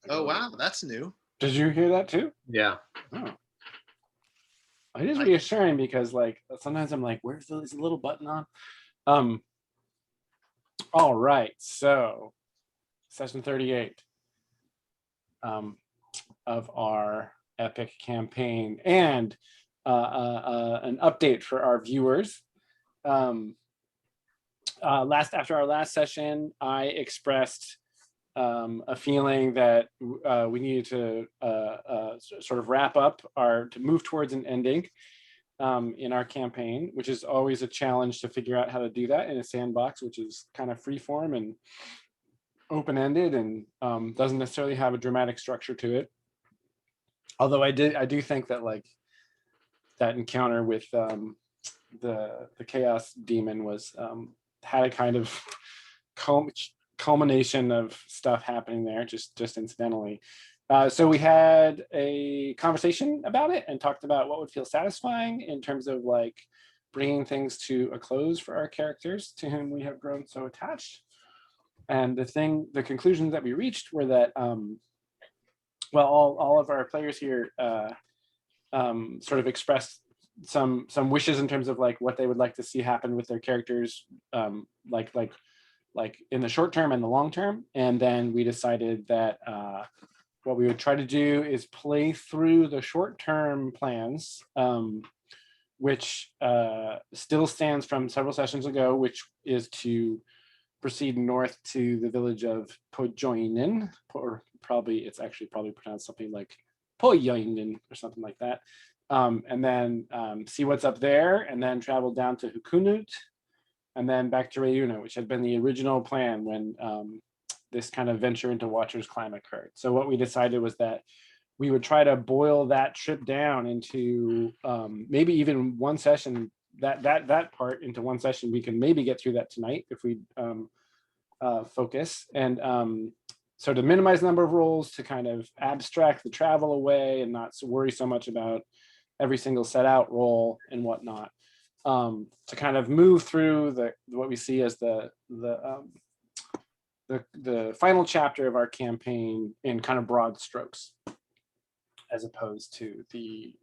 Oh wow, that's new. Did you hear that too? Yeah. Oh. It is reassuring because like sometimes I'm like, where's this little button on? All right, so session 38 of our epic campaign, and an update for our viewers. After our last session, I expressed a feeling that we needed to sort of wrap up to move towards an ending in our campaign, which is always a challenge to figure out how to do that in a sandbox, which is kind of freeform and open-ended and doesn't necessarily have a dramatic structure to it. Although I do think that like that encounter with the chaos demon was had a kind of culmination of stuff happening there just incidentally. So we had a conversation about it and talked about what would feel satisfying in terms of like bringing things to a close for our characters to whom we have grown so attached. And the conclusions that we reached were that, well, all of our players here sort of expressed some wishes in terms of like what they would like to see happen with their characters, like in the short term and the long term. And then we decided that what we would try to do is play through the short term plans, which still stands from several sessions ago, which is to proceed north to the village of Pojoinen, or it's actually probably pronounced something like Pojoinen or something like that. And then see what's up there, and then travel down to Hukunut, and then back to Reuna, which had been the original plan when this kind of venture into Watcher's Climb occurred. So what we decided was that we would try to boil that trip down into maybe even one session, that part into one session. We can maybe get through that tonight if we focus. And so to minimize the number of rolls, to kind of abstract the travel away and not worry so much about every single set out roll and whatnot, to kind of move through what we see as the final chapter of our campaign in kind of broad strokes, as opposed to the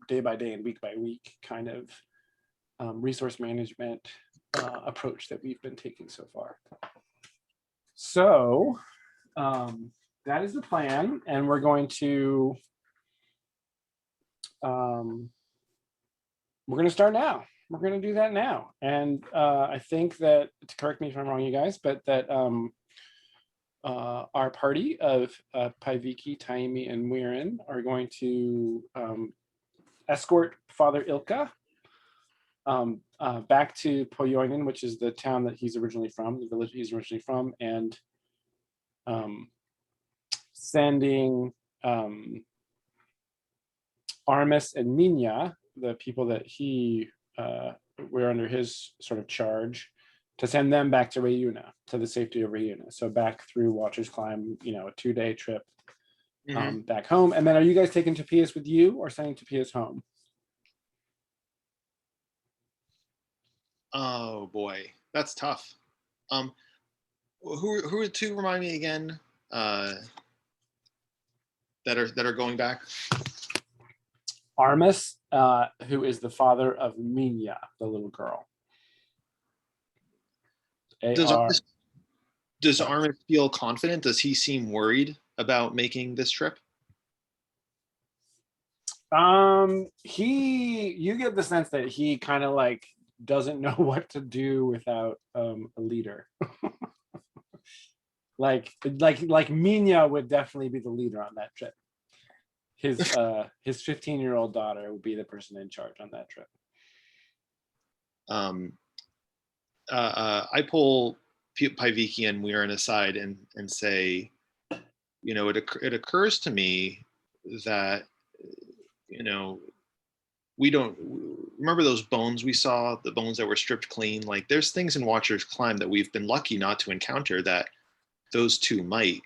day by day and week by week kind of resource management approach that we've been taking so far. So that is the plan, and we're going to start now. We're going to do that now, and I think that, to correct me if I'm wrong, you guys, but that our party of Paiviki, Taimi, and Muirin are going to escort Father Ilka back to Pojoinen, which is the town that he's originally from, the village he's originally from, and sending Armis and Minya, the people that we're under his sort of charge, to send them back to Reuna, to the safety of Reuna. So back through Watcher's Climb, a 2-day trip back home. And then are you guys taking Topias with you or sending Topias home? Oh boy, that's tough. Who are two, remind me again, that are going back? Armis, who is the father of Minya, the little girl. Does Armis feel confident? Does he seem worried about making this trip? You get the sense that he kind of like doesn't know what to do without a leader. like Minya would definitely be the leader on that trip. His 15-year-old daughter would be the person in charge on that trip. I pull Paiviki and Muirin aside and say, it occurs to me that, we don't remember those bones we saw, the bones that were stripped clean. Like, there's things in Watcher's Climb that we've been lucky not to encounter that those two might.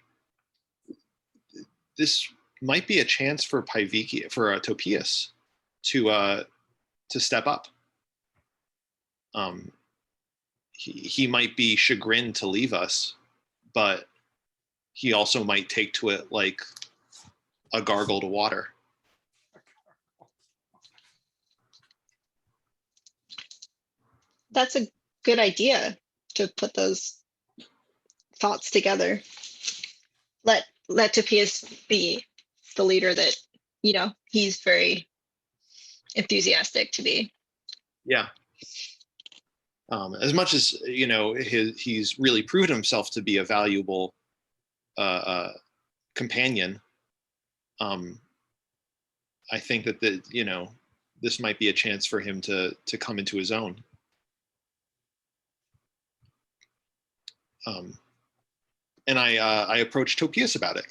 This might be a chance for Paiviki, for Topias, to step up. He might be chagrined to leave us, but he also might take to it like a gargle to water. That's a good idea to put those thoughts together. Let Topias be the leader that, he's very enthusiastic to be. Yeah. As much as, he's really proven himself to be a valuable companion, I think that this might be a chance for him to come into his own. And I approached Topias about it.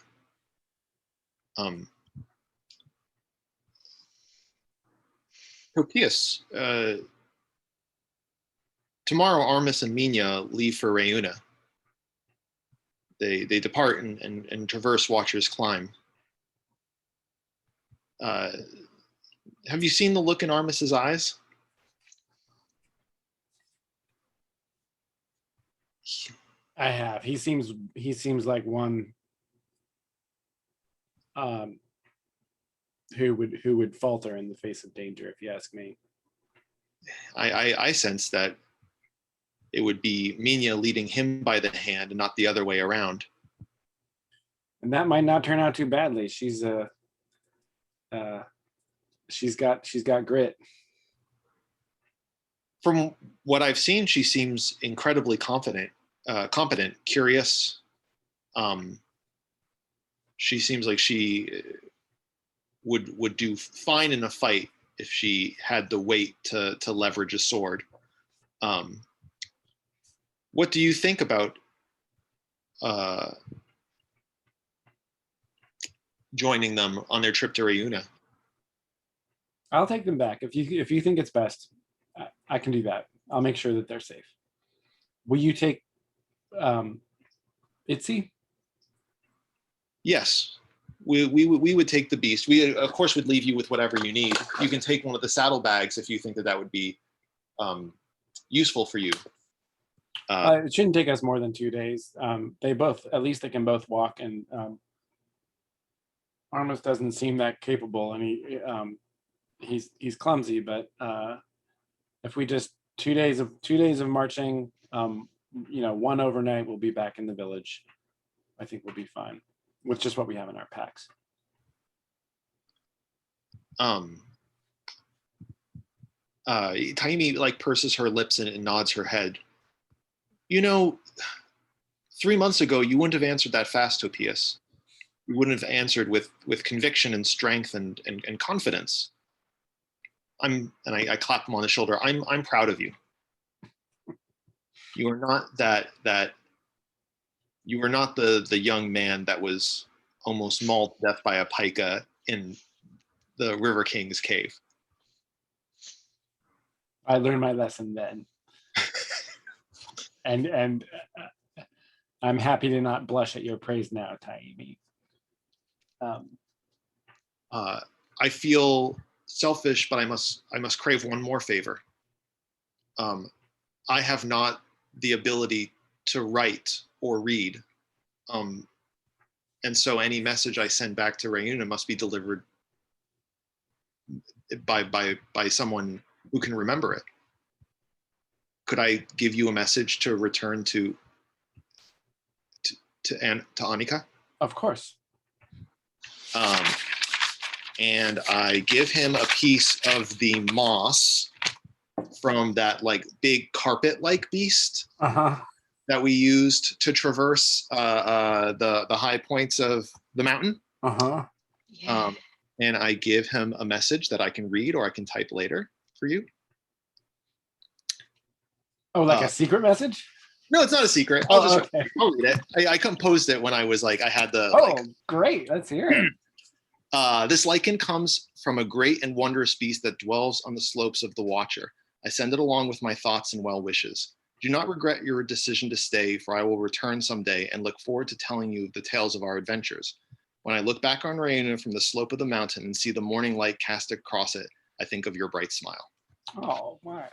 Topias, tomorrow Armis and Mina leave for Reuna. They depart and traverse Watcher's Climb. Have you seen the look in Armis's eyes? I have. He seems like one who would falter in the face of danger, if you ask me. I sense that it would be Mina leading him by the hand and not the other way around. And that might not turn out too badly. She's got grit. From what I've seen, she seems incredibly competent, curious. She seems like she would do fine in a fight if she had the weight to leverage a sword. What do you think about joining them on their trip to Reuna? I'll take them back if you think it's best. I can do that. I'll make sure that they're safe. Will you take Itzy? Yes, we would take the beast. We of course would leave you with whatever you need. You can take one of the saddlebags if you think that would be useful for you. It shouldn't take us more than 2 days. They can both walk, and Armis doesn't seem that capable, and he's clumsy. But if we just 2 days of marching, one overnight, we'll be back in the village. I think we'll be fine with just what we have in our packs. Taimi purses her lips and nods her head. 3 months ago, you wouldn't have answered that fast, Topias. You wouldn't have answered with conviction and strength and confidence. I clap him on the shoulder. I'm proud of you. You are not that you were not the young man that was almost mauled to death by a pika in the River King's cave. I learned my lesson then. and I'm happy to not blush at your praise now, Taimi. I feel selfish, but I must crave one more favor. I have not the ability to write or read, and so any message I send back to Reuna must be delivered by someone who can remember it. Could I give you a message to return to Annika? Of course. And I give him a piece of the moss from that big carpet-like beast that we used to traverse the high points of the mountain. Yeah. And I give him a message that I can read or I can type later for you. Oh, a secret message? No, it's not a secret. I'll read it. I composed it when I was I had the. Great! Let's hear it. This lichen comes from a great and wondrous beast that dwells on the slopes of the Watcher. I send it along with my thoughts and well wishes. Do not regret your decision to stay, for I will return someday and look forward to telling you the tales of our adventures. When I look back on Reuna from the slope of the mountain and see the morning light cast across it, I think of your bright smile. Oh, wow.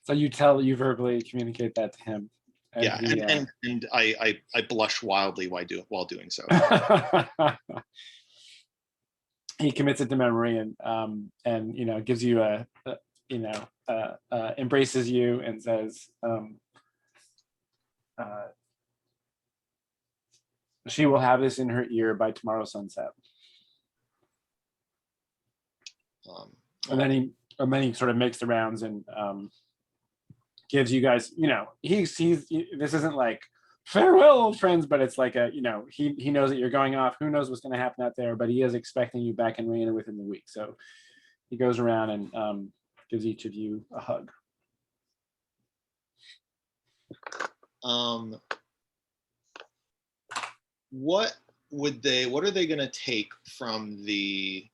So you verbally communicate that to him. And Yeah, he, and I blush wildly while doing so. he commits it to memory and gives you embraces you and says, she will have this in her ear by tomorrow sunset. And then he sort of makes the rounds and gives you guys, he's this isn't like farewell old friends, but it's like he knows that you're going off. Who knows what's going to happen out there, but he is expecting you back in Raina within the week. So he goes around and gives each of you a hug. What are they going to take from the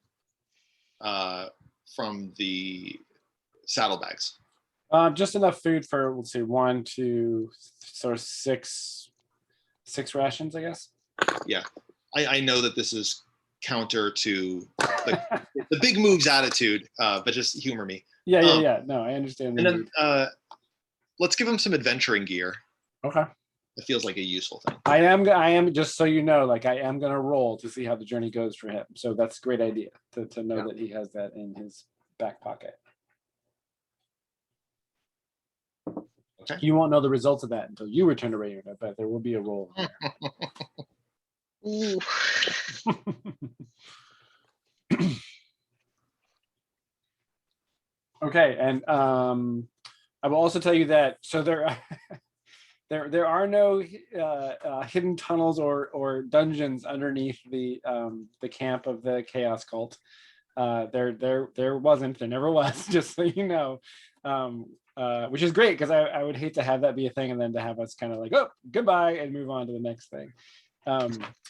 saddlebags? Just enough food for, let's see, 1, 2, sort of six rations, I guess. Yeah, I know that this is counter to the big moves attitude, but just humor me. Yeah. No, I understand. And then let's give him some adventuring gear. Okay. It feels like a useful thing. I am just so you know, like I am gonna roll to see how the journey goes for him. So that's a great idea to know that he has that in his back pocket. Okay. You won't know the results of that until you return to Raina, but there will be a roll. Ooh. Okay, and I will also tell you that there are no hidden tunnels or dungeons underneath the camp of the Chaos Cult. There wasn't. There never was. Just so you know, which is great because I would hate to have that be a thing and then to have us kind of like, oh, goodbye, and move on to the next thing.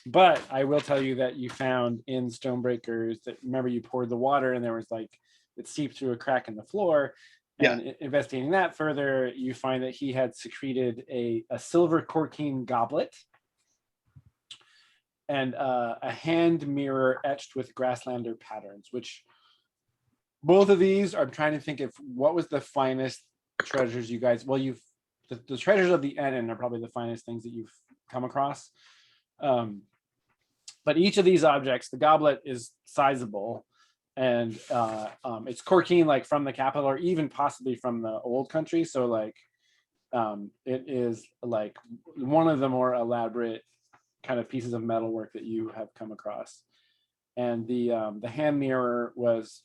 But I will tell you that you found in Stonebreakers that, remember, you poured the water and there was like it seeped through a crack in the floor. And investigating that further, you find that he had secreted a silver corkine goblet and a hand mirror etched with Grasslander patterns, which both of these, I'm trying to think of what was the finest treasures you guys, well, the treasures of the Enin are probably the finest things that you've come across. But each of these objects, the goblet is sizable, and it's corkine, like from the capital or even possibly from the old country. So like it is like one of the more elaborate kind of pieces of metalwork that you have come across. And the hand mirror was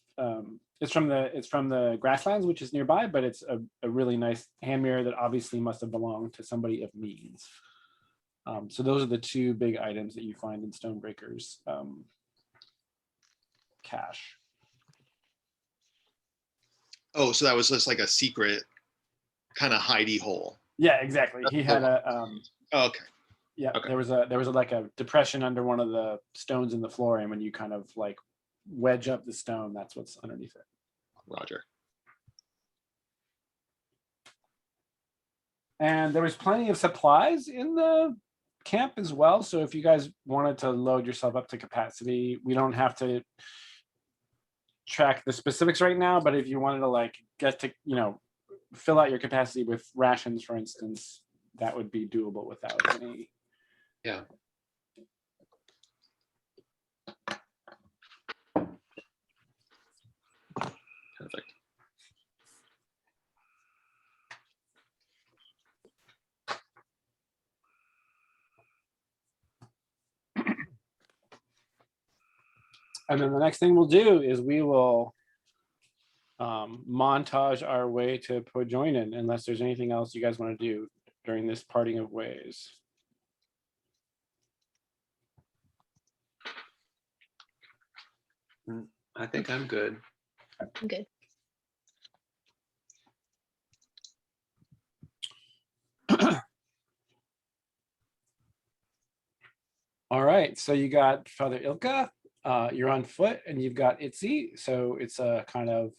it's from the grasslands, which is nearby, but it's a really nice hand mirror that obviously must have belonged to somebody of means. So those are the two big items that you find in Stonebreaker's cache. Oh, so that was just like a secret kind of hidey hole. Yeah, exactly. He had a oh, okay. Yeah, okay. there was like a depression under one of the stones in the floor, and when you kind of like wedge up the stone, that's what's underneath it. Roger. And there was plenty of supplies in the camp as well. So if you guys wanted to load yourself up to capacity, we don't have to track the specifics right now, but if you wanted to like get to, fill out your capacity with rations, for instance, that would be doable without any. Yeah. Perfect. And then the next thing we'll do is we will montage our way to Pojoinen, unless there's anything else you guys want to do during this parting of ways. I think I'm good. I'm good. All right, so you got Father Ilka, you're on foot, and you've got Itzy, so it's a kind of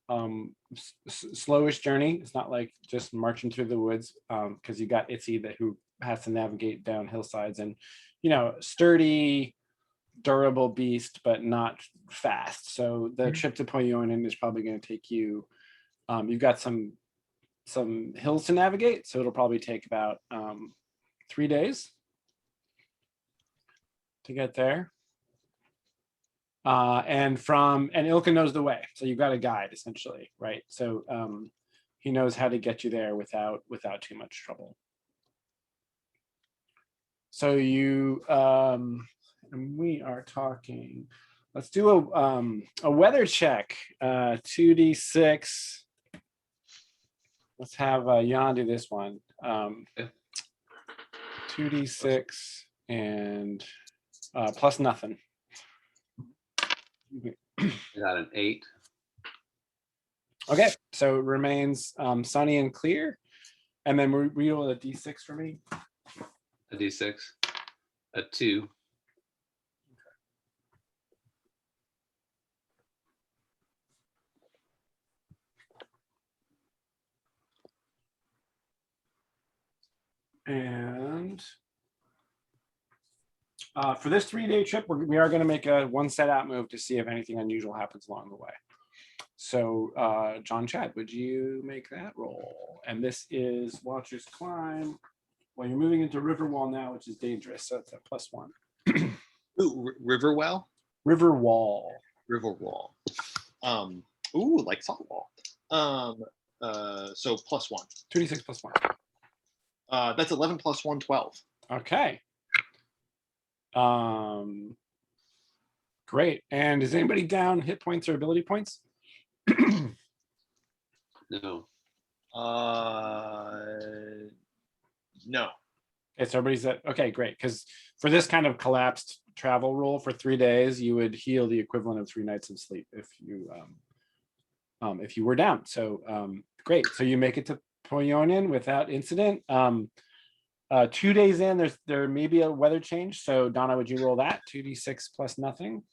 slowish journey. It's not like just marching through the woods, because you got Itzy who has to navigate down hillsides, and sturdy, durable beast, but not fast. So the trip to Poyonin is probably going to take you. You've got some some hills to navigate, so it'll probably take about 3 days to get there. And Ilka knows the way, so you've got a guide essentially, right? So he knows how to get you there without too much trouble. So you and we are talking. Let's do a weather check. 2d6. Let's have Jan do this one. 2d6 and plus nothing. I got an 8. Okay, so it remains sunny and clear. And then reroll a d6 for me. A D6. A 2. And for this 3-day trip, we are going to make a one set out move to see if anything unusual happens along the way. So John Chad, would you make that roll? And this is Watcher's Climb. Well, you're moving into Riverwall now, which is dangerous. So it's a +1. Ooh, Riverwell? Riverwall. Riverwall. Ooh, like Saltwall. So +1. 2d6 +1. That's 11 + 1, 12. Okay. Great. And is anybody down hit points or ability points? No. No. Okay, so everybody's at, okay, great. Because for this kind of collapsed travel roll for 3 days, you would heal the equivalent of 3 nights of sleep if you were down. So great. So you make it to Poyonin without incident. 2 days in, there may be a weather change. So Donna, would you roll that? 2d6 plus nothing.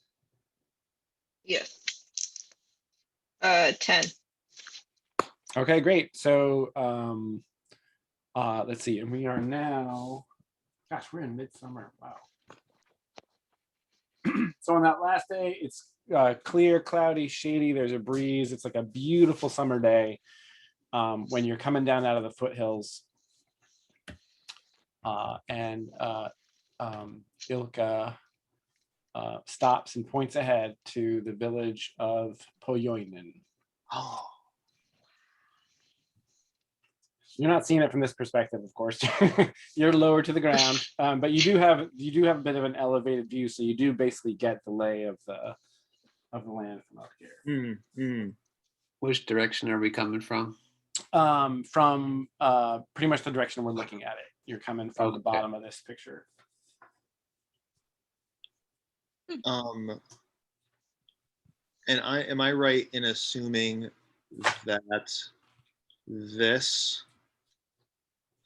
Yes. 10. Okay, great. So let's see, and we are now, gosh, we're in midsummer. Wow. So on that last day, it's clear, cloudy, shady. There's a breeze. It's like a beautiful summer day when you're coming down out of the foothills. And Ilka stops and points ahead to the village of Poyoinen. Oh. You're not seeing it from this perspective, of course. You're lower to the ground, but you do have a bit of an elevated view, so you do basically get the lay of the land from up here. Which direction are we coming from? From pretty much the direction we're looking at it. You're coming from the bottom of this picture. And am I right in assuming that this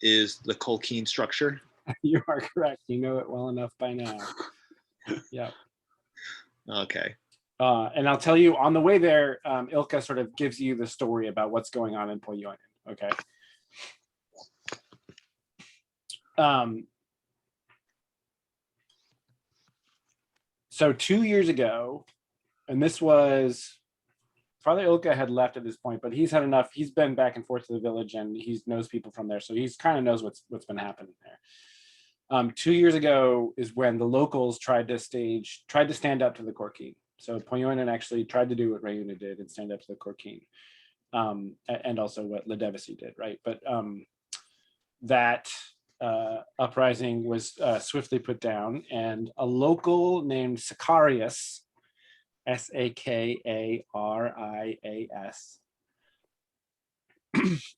is the Colkeen structure? You are correct. You know it well enough by now. Yeah. Okay. And I'll tell you on the way there, Ilka sort of gives you the story about what's going on in Poyoinen. Okay. So 2 years ago, and this was Father Ilka had left at this point, but he's had enough. He's been back and forth to the village, and he knows people from there, so he's kind of knows what's been happening there. 2 years ago is when the locals tried to stand up to the Korkeen. So Poyoinen actually tried to do what Rayuna did and stand up to the Korkeen, and also what Ledevisi did, right? But that uprising was swiftly put down, and a local named Sicarius, Sakarias,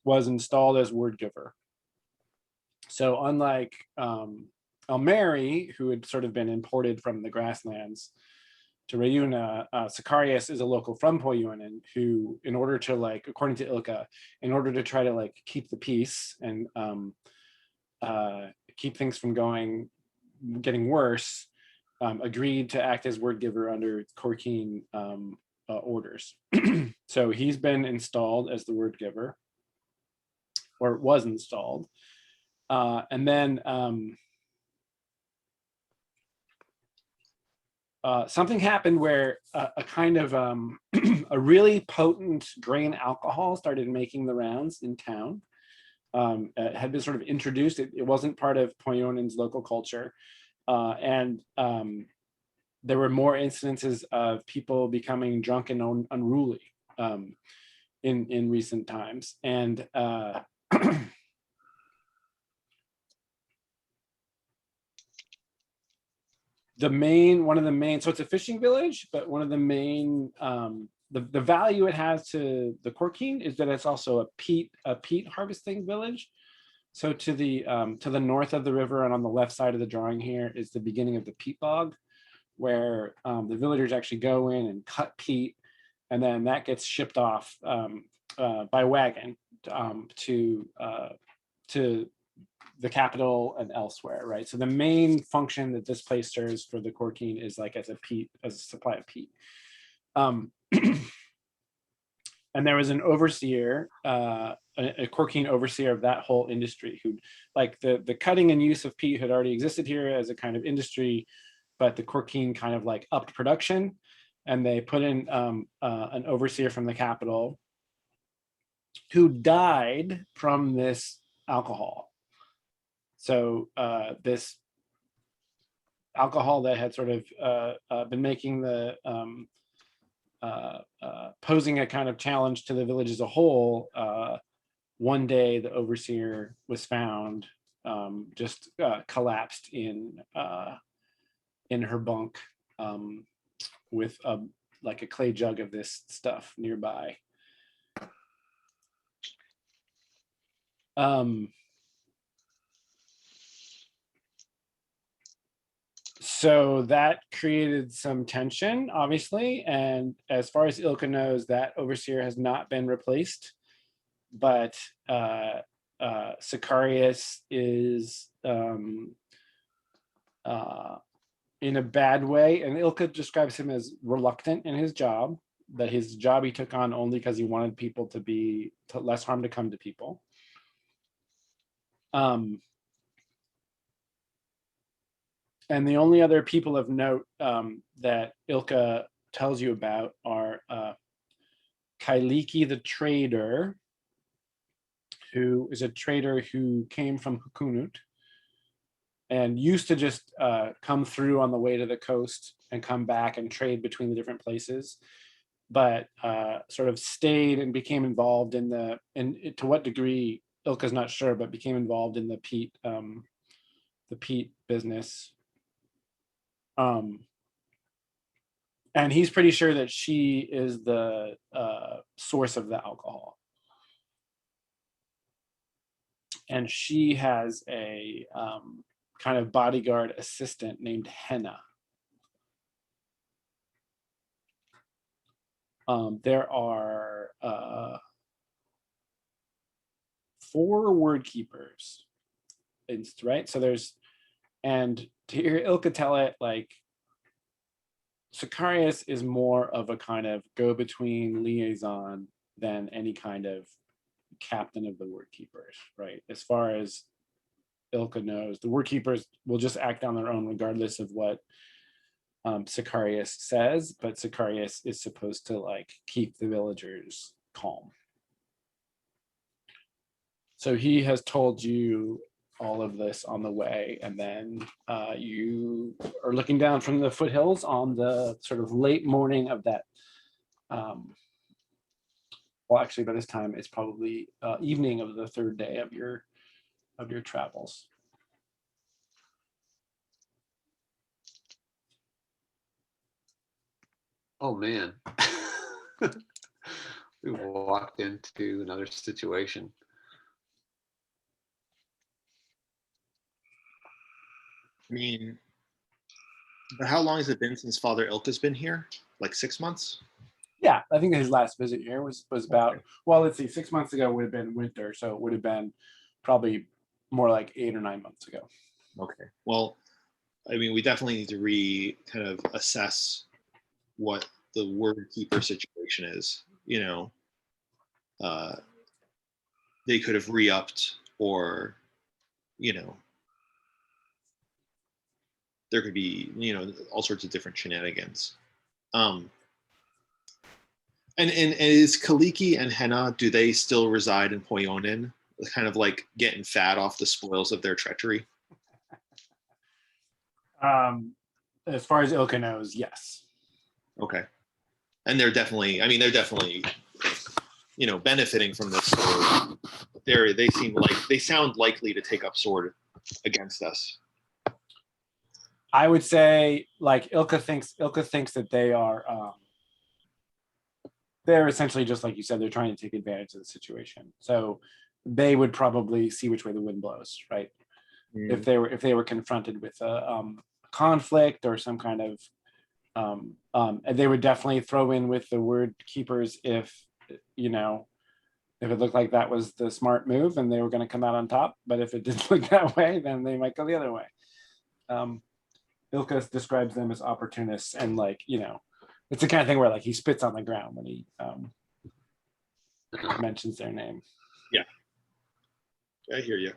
was installed as word giver. So unlike Almeri, who had sort of been imported from the grasslands to Rayuna, Sicarius is a local from Poyoinen who, in order to, according to Ilka, in order to try to keep the peace and keep things from getting worse, agreed to act as word giver under Korkeen orders. So he's been installed as the word giver, or was installed. And then something happened where a kind of a really potent grain alcohol started making the rounds in town. had been sort of introduced. It wasn't part of Poyonen's local culture. And there were more incidences of people becoming drunk and unruly in recent times. And one of the main, so it's a fishing village, but one of the main, the value it has to the Corkine is that it's also a peat harvesting village. So to the north of the river and on the left side of the drawing here is the beginning of the peat bog, where the villagers actually go in and cut peat, and then that gets shipped off by wagon to the capital and elsewhere, right? So the main function that this place serves for the Corkine is like as a supply of peat. And there was an overseer, a Corkine overseer of that whole industry, who, like, the cutting and use of peat had already existed here as a kind of industry, but the Corkine kind of like upped production, and they put in an overseer from the capital who died from this alcohol. So this alcohol that had sort of been making the posing a kind of challenge to the village as a whole. One day, the overseer was found just collapsed in her bunk with like a clay jug of this stuff nearby. So that created some tension, obviously, and as far as Ilka knows, that overseer has not been replaced, but Sicarius is in a bad way, and Ilka describes him as reluctant in his job, that his job he took on only because he wanted people to less harm to come to people. And the only other people of note that Ilka tells you about are Kailiki the trader, who is a trader who came from Hukunut and used to just come through on the way to the coast and come back and trade between the different places, but sort of stayed and became involved in to what degree, Ilka's not sure, but became involved in the peat business. And he's pretty sure that she is the source of the alcohol. And she has a kind of bodyguard assistant named Henna. There are 4 word keepers, right? So and to hear Ilka tell it, like, Sicarius is more of a kind of go-between liaison than any kind of captain of the word keepers, right? As far as Ilka knows, the word keepers will just act on their own regardless of what Sicarius says, but Sicarius is supposed to like keep the villagers calm. So he has told you all of this on the way, and then you are looking down from the foothills on the sort of late morning of that. Well, actually, by this time, it's probably evening of the 3rd day of your travels. Oh man, we walked into another situation. I mean, but how long has it been since Father Ilka's been here? Like 6 months? Yeah, I think his last visit here was about, well, let's see, 6 months ago would have been winter, so it would have been probably more like 8 or 9 months ago. Okay. Well, I mean, we definitely need to kind of assess what the word keeper situation is. You know, they could have re-upped, or, you know, there could be, you know, all sorts of different shenanigans. And is Kaliki and Henna, do they still reside in Poyonin, kind of like getting fat off the spoils of their treachery? As far as Ilka knows, yes. Okay. And they're definitely, benefiting from this sword. They sound likely to take up sword against us. I would say, like, Ilka thinks that they're essentially, just like you said, they're trying to take advantage of the situation. So they would probably see which way the wind blows, right? If they were confronted with a conflict or some kind of and they would definitely throw in with the word keepers if it looked like that was the smart move and they were going to come out on top. But if it didn't look that way, then they might go the other way. Ilka describes them as opportunists, and it's the kind of thing where like he spits on the ground when he mentions their name. Yeah, I hear you.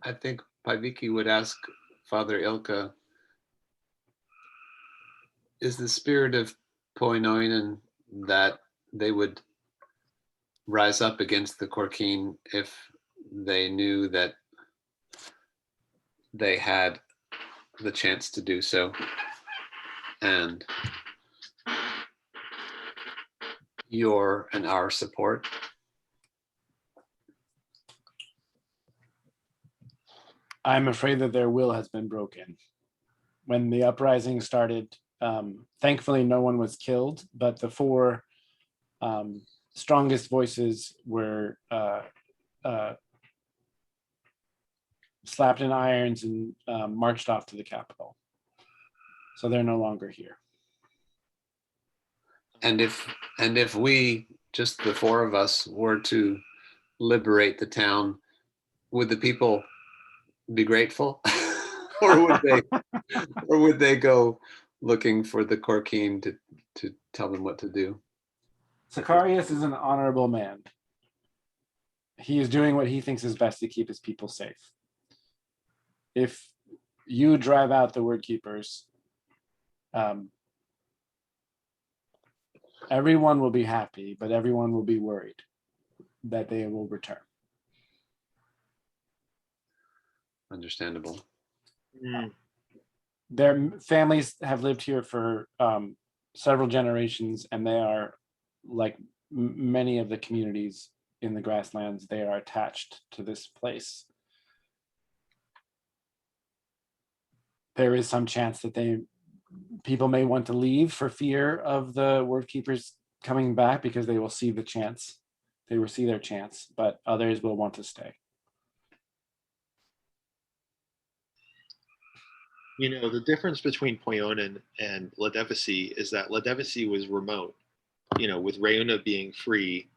I think Paiviki would ask Father Ilka, is the spirit of Poinoinen that they would rise up against the Korkeen if they knew that they had the chance to do so, and your and our support? I'm afraid that their will has been broken. When the uprising started, thankfully no one was killed, but the four strongest voices were slapped in irons and marched off to the capital. So they're no longer here. And if we, just the four of us, were to liberate the town, would the people be grateful? or would they go looking for the Korkeen to tell them what to do? Zacharias is an honorable man. He is doing what he thinks is best to keep his people safe. If you drive out the word keepers, everyone will be happy, but everyone will be worried that they will return. Understandable. Their families have lived here for several generations, and they are, like many of the communities in the grasslands, they are attached to this place. There is some chance that people may want to leave for fear of the word keepers coming back, because they will see their chance, but others will want to stay. The difference between Poyonin and Ledevisi is that Ledevisi was remote. With Reuna being free,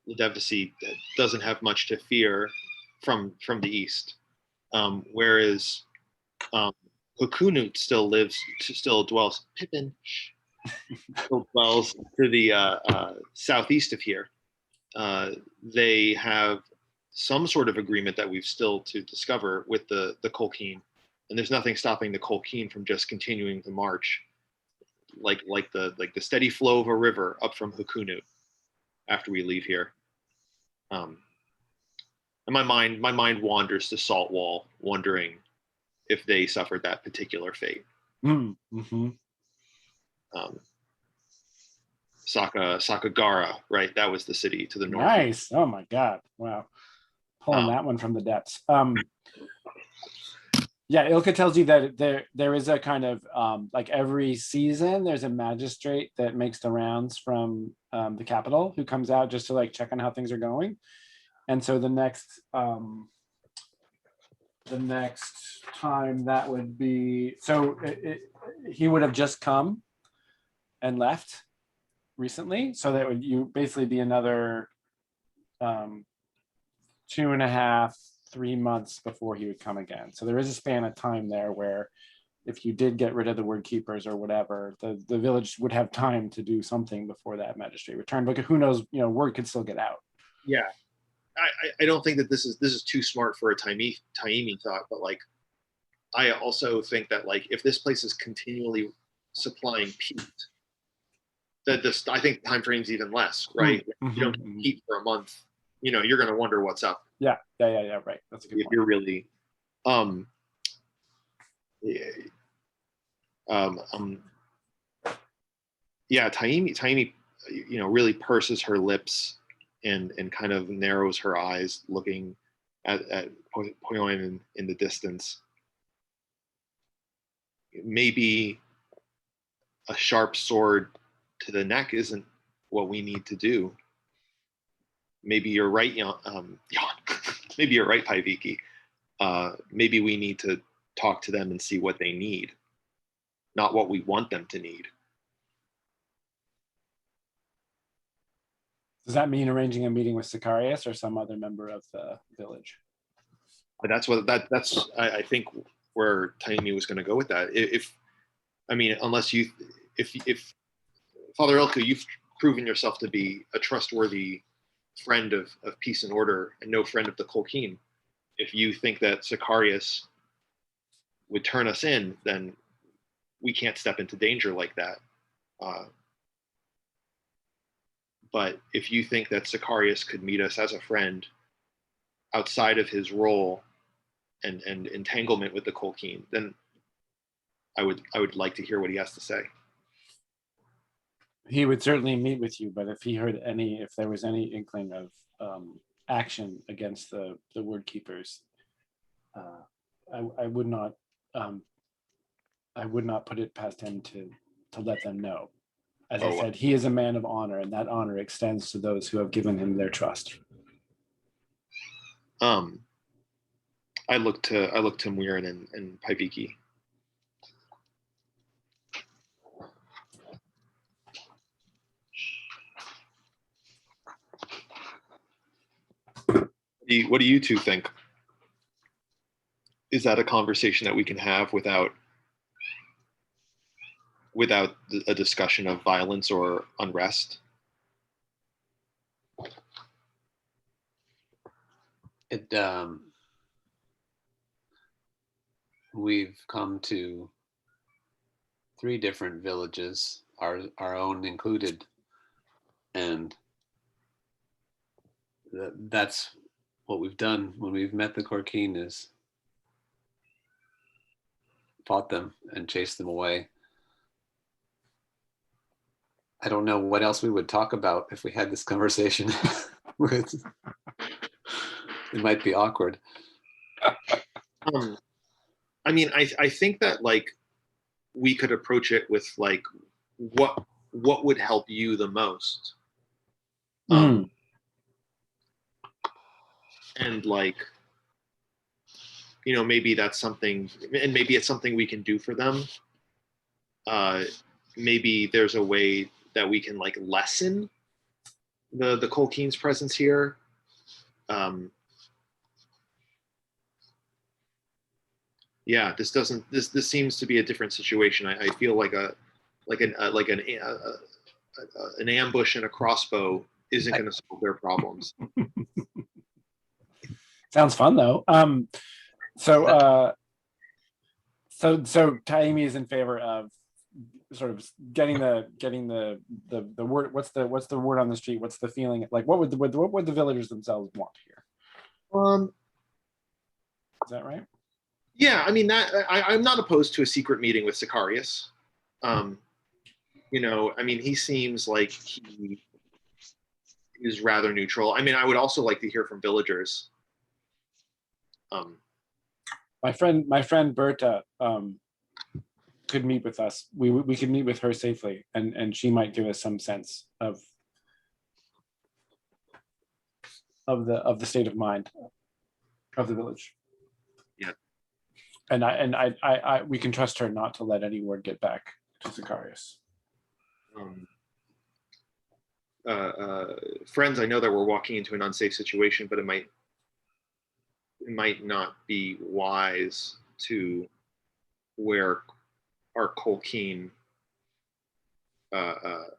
Ledevisi doesn't have much to fear from the east, whereas Hukunut still dwells. Pippin still dwells to the southeast of here. They have some sort of agreement that we've still to discover with the Colkeen, and there's nothing stopping the Colkeen from just continuing to march, like the steady flow of a river up from Hukunut after we leave here. And my mind wanders to Saltwall, wondering if they suffered that particular fate. Mm-hmm. Sakagara, right? That was the city to the north. Nice. Oh my God. Wow. Pulling that one from the depths. Yeah, Ilka tells you that there is a kind of like every season there's a magistrate that makes the rounds from the capital, who comes out just to like check on how things are going. And so the next time that would be, so he would have just come and left recently, so that would you basically be another 2.5-3 months before he would come again. So there is a span of time there where if you did get rid of the word keepers or whatever, the village would have time to do something before that magistrate returned. But who knows, word could still get out. Yeah. I don't think that this is too smart for a Taimi thought, but like I also think that like if this place is continually supplying peat, I think time frame's even less, right? If you don't Mhm. eat for a month, you're going to wonder what's up. Yeah. Right. That's a good If point. you're really, um, yeah, yeah, Taimi, really purses her lips and kind of narrows her eyes, looking at Poyon in the distance. Maybe a sharp sword to the neck isn't what we need to do. Maybe you're right, Jan. Maybe you're right, Paiviki. Maybe we need to talk to them and see what they need, not what we want them to need. Does that mean arranging a meeting with Sicarius or some other member of the village? But that's I think where Taimi was going to go with that. Unless if Father Elka, you've proven yourself to be a trustworthy friend of peace and order and no friend of the Colkeen. If you think that Sicarius would turn us in, then we can't step into danger like that. But if you think that Sicarius could meet us as a friend outside of his role and entanglement with the Colkeen, then I would like to hear what he has to say. He would certainly meet with you, but if there was any inkling of action against the word keepers, I would not put it past him to let them know. As I said, he is a man of honor, and that honor extends to those who have given him their trust. I look to Muirin and Paiviki. What do you two think? Is that a conversation that we can have without a discussion of violence or unrest? We've come to 3 different villages, our own included, and that's what we've done when we've met the Korkeen, is fought them and chased them away. I don't know what else we would talk about if we had this conversation. It might be awkward. I think that we could approach it with what would help you the most, and maybe that's something, and maybe it's something we can do for them. Maybe there's a way that we can lessen the Colkeen's presence here. This seems to be a different situation. I feel like an ambush and a crossbow isn't going to solve their problems. Sounds fun though. So Taimi is in favor of sort of getting the word. What's the word on the street? What's the feeling? What would the villagers themselves want here? Is that right? Yeah, I'm not opposed to a secret meeting with Sicarius. He seems like he is rather neutral. I would also like to hear from villagers. My friend Berta could meet with us. We could meet with her safely, and she might give us some sense of the state of mind of the village. Yeah. And we can trust her not to let any word get back to Sicarius. Friends, I know that we're walking into an unsafe situation, but it might not be wise to wear our Colkeen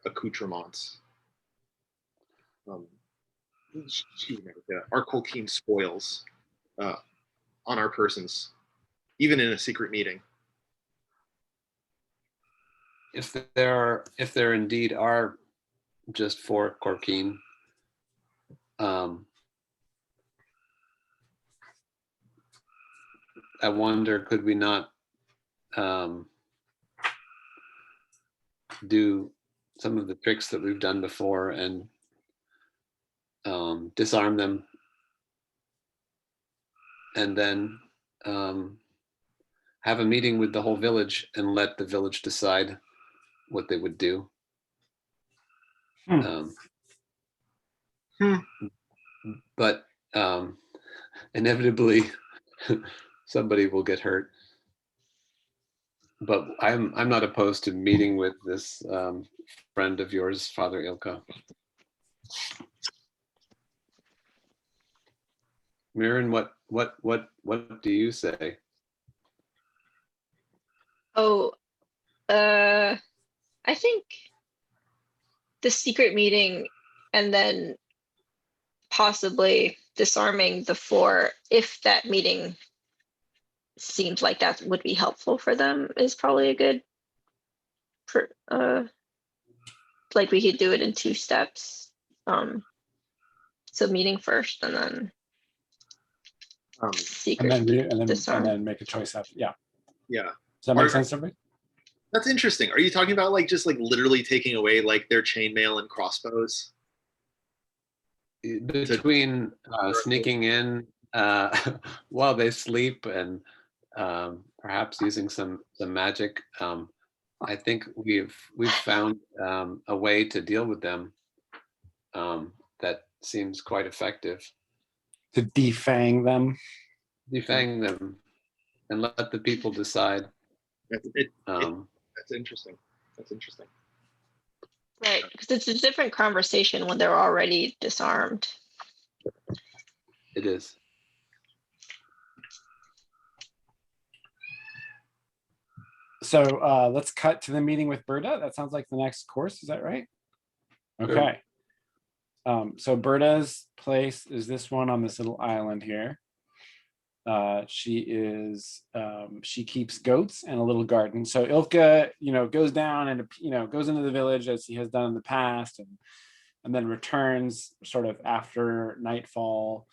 accoutrements. Our Colkeen spoils on our persons, even in a secret meeting. if there indeed are just 4 Corkine, I wonder, could we not do some of the tricks that we've done before and disarm them, and then have a meeting with the whole village and let the village decide what they would do. But inevitably somebody will get hurt. But I'm not opposed to meeting with this friend of yours, Father Ilka. Mirren, what do you say? Oh, I think the secret meeting and then possibly disarming the 4, if that meeting seems like that would be helpful for them, is probably a good, like we could do it in 2 steps. So meeting first and then secret and then make a choice after. Yeah. Yeah. Does that make sense to everybody? That's interesting. Are you talking about like just like literally taking away like their chainmail and crossbows? Between sneaking in while they sleep and perhaps using some magic, I think we've found a way to deal with them that seems quite effective. To defang them. Defang them and let the people decide. That's interesting. That's interesting. Right, because it's a different conversation when they're already disarmed. It is. So let's cut to the meeting with Berta. That sounds like the next course. Is that right? Okay. So Berta's place is this one on this little island here. She keeps goats and a little garden. So Ilka, goes down and goes into the village as he has done in the past, and then returns sort of after nightfall,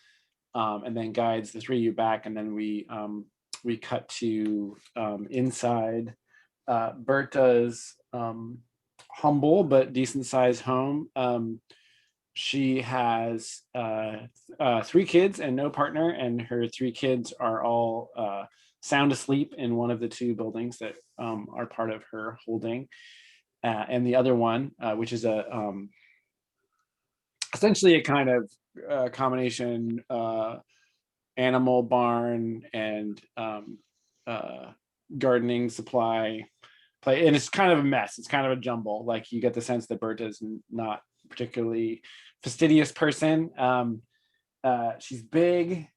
and then guides the 3 of you back. And then we cut to inside Berta's humble but decent sized home. She has 3 kids and no partner, and her 3 kids are all sound asleep in one of the 2 buildings that are part of her holding, and the other one, which is essentially a kind of combination animal barn and gardening supply play, and it's kind of a mess. It's kind of a jumble. Like, you get the sense that Berta is not particularly fastidious person. She's big.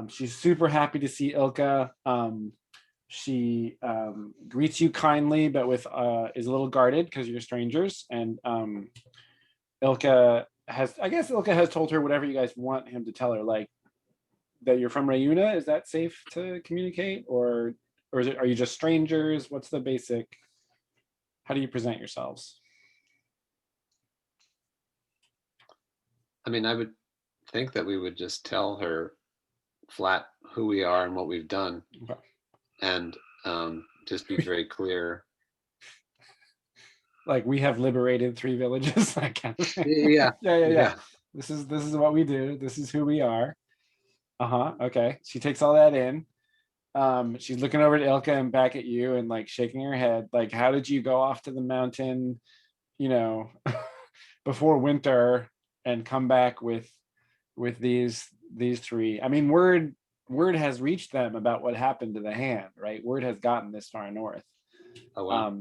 She's super happy to see Ilka. She greets you kindly, but is a little guarded because you're strangers. And Ilka has told her whatever you guys want him to tell her, like that you're from Rayuna. Is that safe to communicate, or are you just strangers? What's the basic? How do you present yourselves? I mean, I would think that we would just tell her flat who we are and what we've done, Okay. And just be very clear. Like, we have liberated 3 villages, that kind of thing. Yeah. Yeah. This is what we do. This is who we are. Okay. She takes all that in. She's looking over at Ilka and back at you and like shaking her head. Like, how did you go off to the mountain, before winter and come back with these 3? I mean, word has reached them about what happened to the hand, right? Word has gotten this far north. Oh, wow.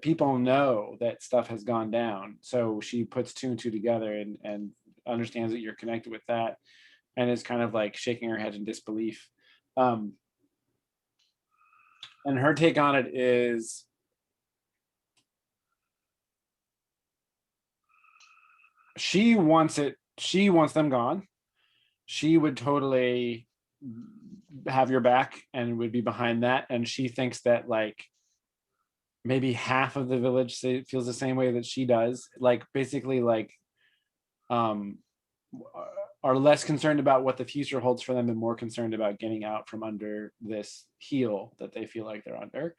People know that stuff has gone down. So she puts 2 and 2 together and understands that you're connected with that, and is kind of like shaking her head in disbelief. And her take on it is, she wants them gone. She would totally have your back and would be behind that. And she thinks that, like, maybe half of the village feels the same way that she does, like basically like are less concerned about what the future holds for them and more concerned about getting out from under this heel that they feel like they're under.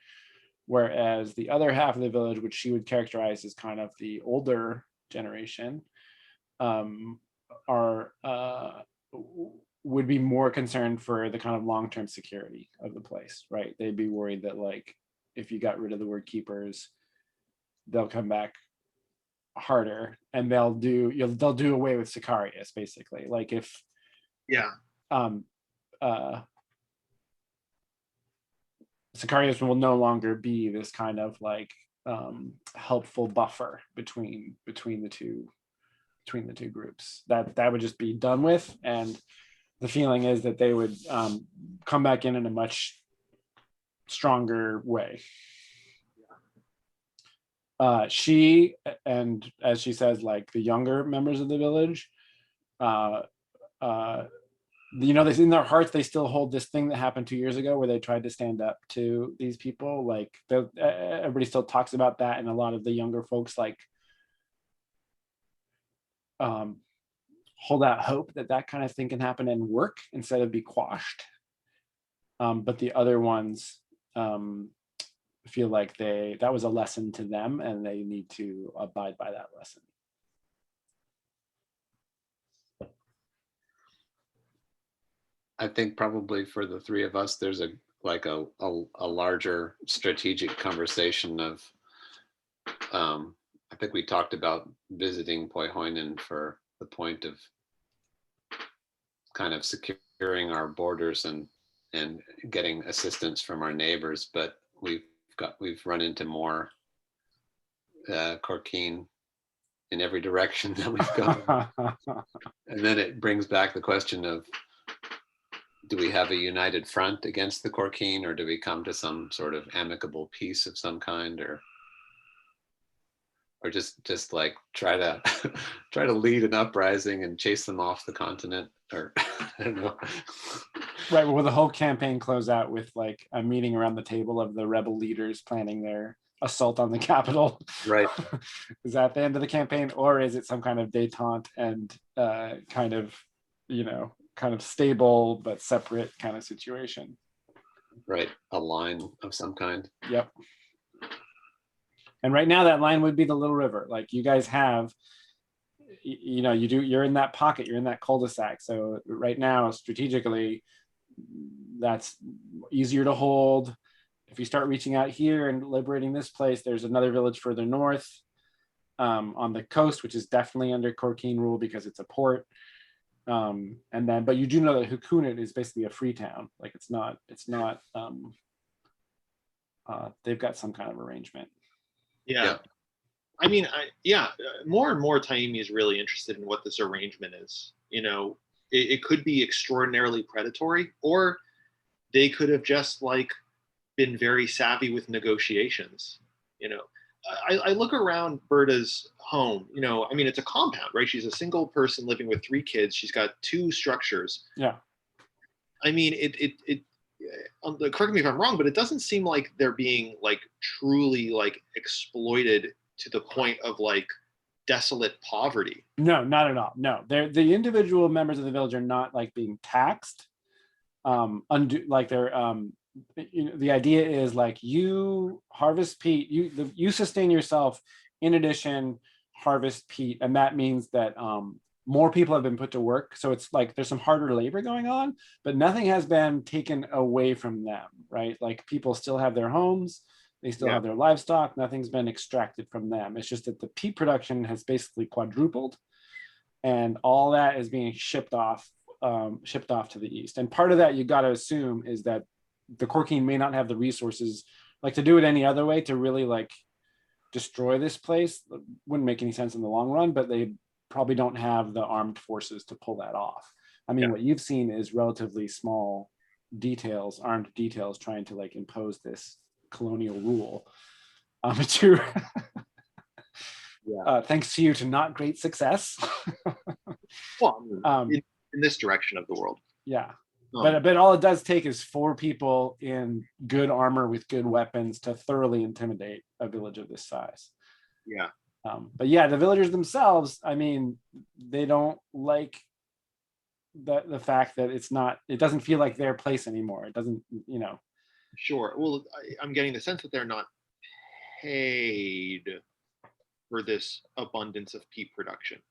Whereas the other half of the village, which she would characterize as kind of the older generation, are would be more concerned for the kind of long-term security of the place, right? They'd be worried that like if you got rid of the word keepers, they'll come back harder and they'll do away with Sicarius, basically. Like if Sicarius will no longer be this kind of like helpful buffer between the two groups. That would just be done with, and the feeling is that they would come back in a much stronger way. She, and as she says, like the younger members of the village, you know, in their hearts they still hold this thing that happened 2 years ago where they tried to stand up to these people. Like everybody still talks about that, and a lot of the younger folks like hold out hope that that kind of thing can happen and work instead of be quashed. But the other ones feel like that was a lesson to them and they need to abide by that lesson. I think probably for the three of us, there's a larger strategic conversation of, I think we talked about visiting Poihoinen for the point of kind of securing our borders and getting assistance from our neighbors, but we've run into more Corkine in every direction that we've gone. And then it brings back the question of, do we have a united front against the Corkine, or do we come to some sort of amicable peace of some kind, or just like try to lead an uprising and chase them off the continent, or I don't know. Right, well, the whole campaign close out with like a meeting around the table of the rebel leaders planning their assault on the capital. Right. Is that the end of the campaign, or is it some kind of detente and kind of stable but separate kind of situation? Right, a line of some kind. Yep. And right now that line would be the Little River. Like you guys have, you're in that pocket, you're in that cul-de-sac. So right now, strategically, that's easier to hold. If you start reaching out here and liberating this place, there's another village further north on the coast, which is definitely under Corkine rule because it's a port. But you do know that Hukunet is basically a free town. Like it's not they've got some kind of arrangement. Yeah. I mean, more and more Taimi is really interested in what this arrangement is. You know, it could be extraordinarily predatory, or they could have just like been very savvy with negotiations. You know, I look around Berta's home. You know, I mean, it's a compound, right? She's a single person living with 3 kids. She's got 2 structures. Yeah. I mean, correct me if I'm wrong, but it doesn't seem like they're being like truly like exploited to the point of like desolate poverty. No, not at all. No, the individual members of the village are not like being taxed. The idea is like you harvest peat, you sustain yourself, in addition harvest peat, and that means that more people have been put to work. So it's like there's some harder labor going on, but nothing has been taken away from them, right? Like people still have their homes, they still have their livestock, nothing's been extracted from them. It's just that the peat production has basically quadrupled, and all that is being shipped off to the east. And part of that you got to assume is that the Corkine may not have the resources like to do it any other way to really like destroy this place. Wouldn't make any sense in the long run, but they probably don't have the armed forces to pull that off. I mean, what you've seen is relatively small details, armed details trying to like impose this colonial rule. Thanks to you, to not great success. Well, in this direction of the world. Yeah. But all it does take is 4 people in good armor with good weapons to thoroughly intimidate a village of this size. Yeah. But yeah, the villagers themselves, I mean, they don't like the fact that it doesn't feel like their place anymore. It doesn't, Sure. Well, I'm getting the sense that they're not paid for this abundance of peat production.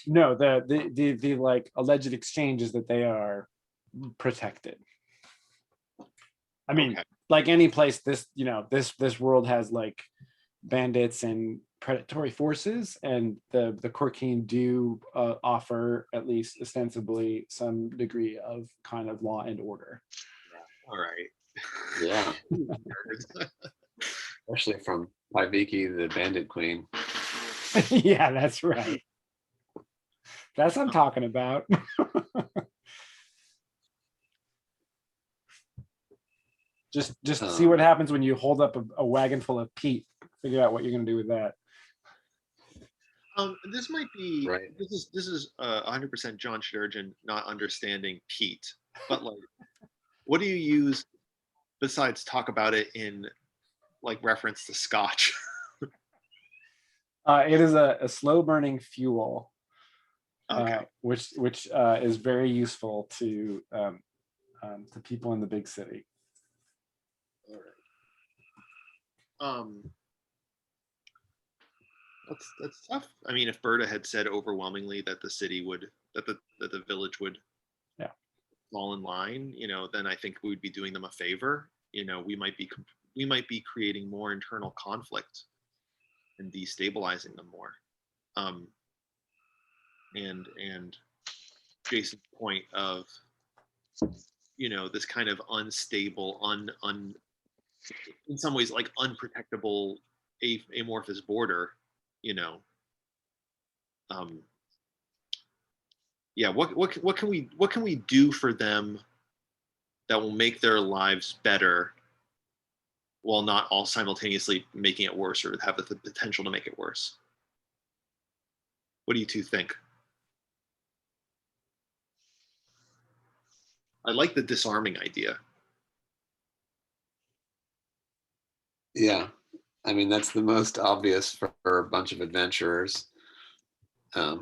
No, the like alleged exchange is that they are protected. I mean, Okay. like any place, this world has like bandits and predatory forces, and the Korkeen do offer, at least ostensibly, some degree of kind of law and order. All right. Yeah. Especially from Paiviki, the Bandit Queen. Yeah, that's right. That's what I'm talking about. Just see what happens when you hold up a wagon full of peat. Figure out what you're going to do with that. This might be right. This is 100% John Sturgeon not understanding peat, but like, what do you use besides talk about it in like reference to scotch? It is a slow burning fuel, Okay. which is very useful to people in the big city. All right. That's tough. I mean, if Berta had said overwhelmingly that the village would fall in line, then I think we would be doing them a favor. We might be creating more internal conflict and destabilizing them more. And Jason's point of this kind of unstable, in some ways like unprotectable amorphous border. Yeah, what can we do for them that will make their lives better while not all simultaneously making it worse or have the potential to make it worse? What do you two think? I like the disarming idea. Yeah, I mean, that's the most obvious for a bunch of adventurers. I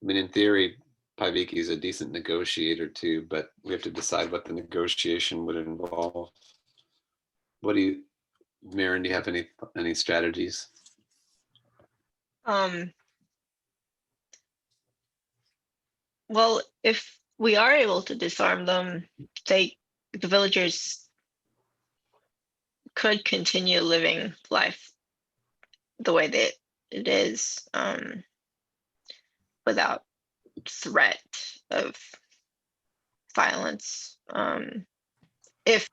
mean, in theory, Paiviki is a decent negotiator too, but we have to decide what the negotiation would involve. What do you, Maren, do you have any strategies? Well, if we are able to disarm them, the villagers could continue living life the way that it is, without threat of violence. If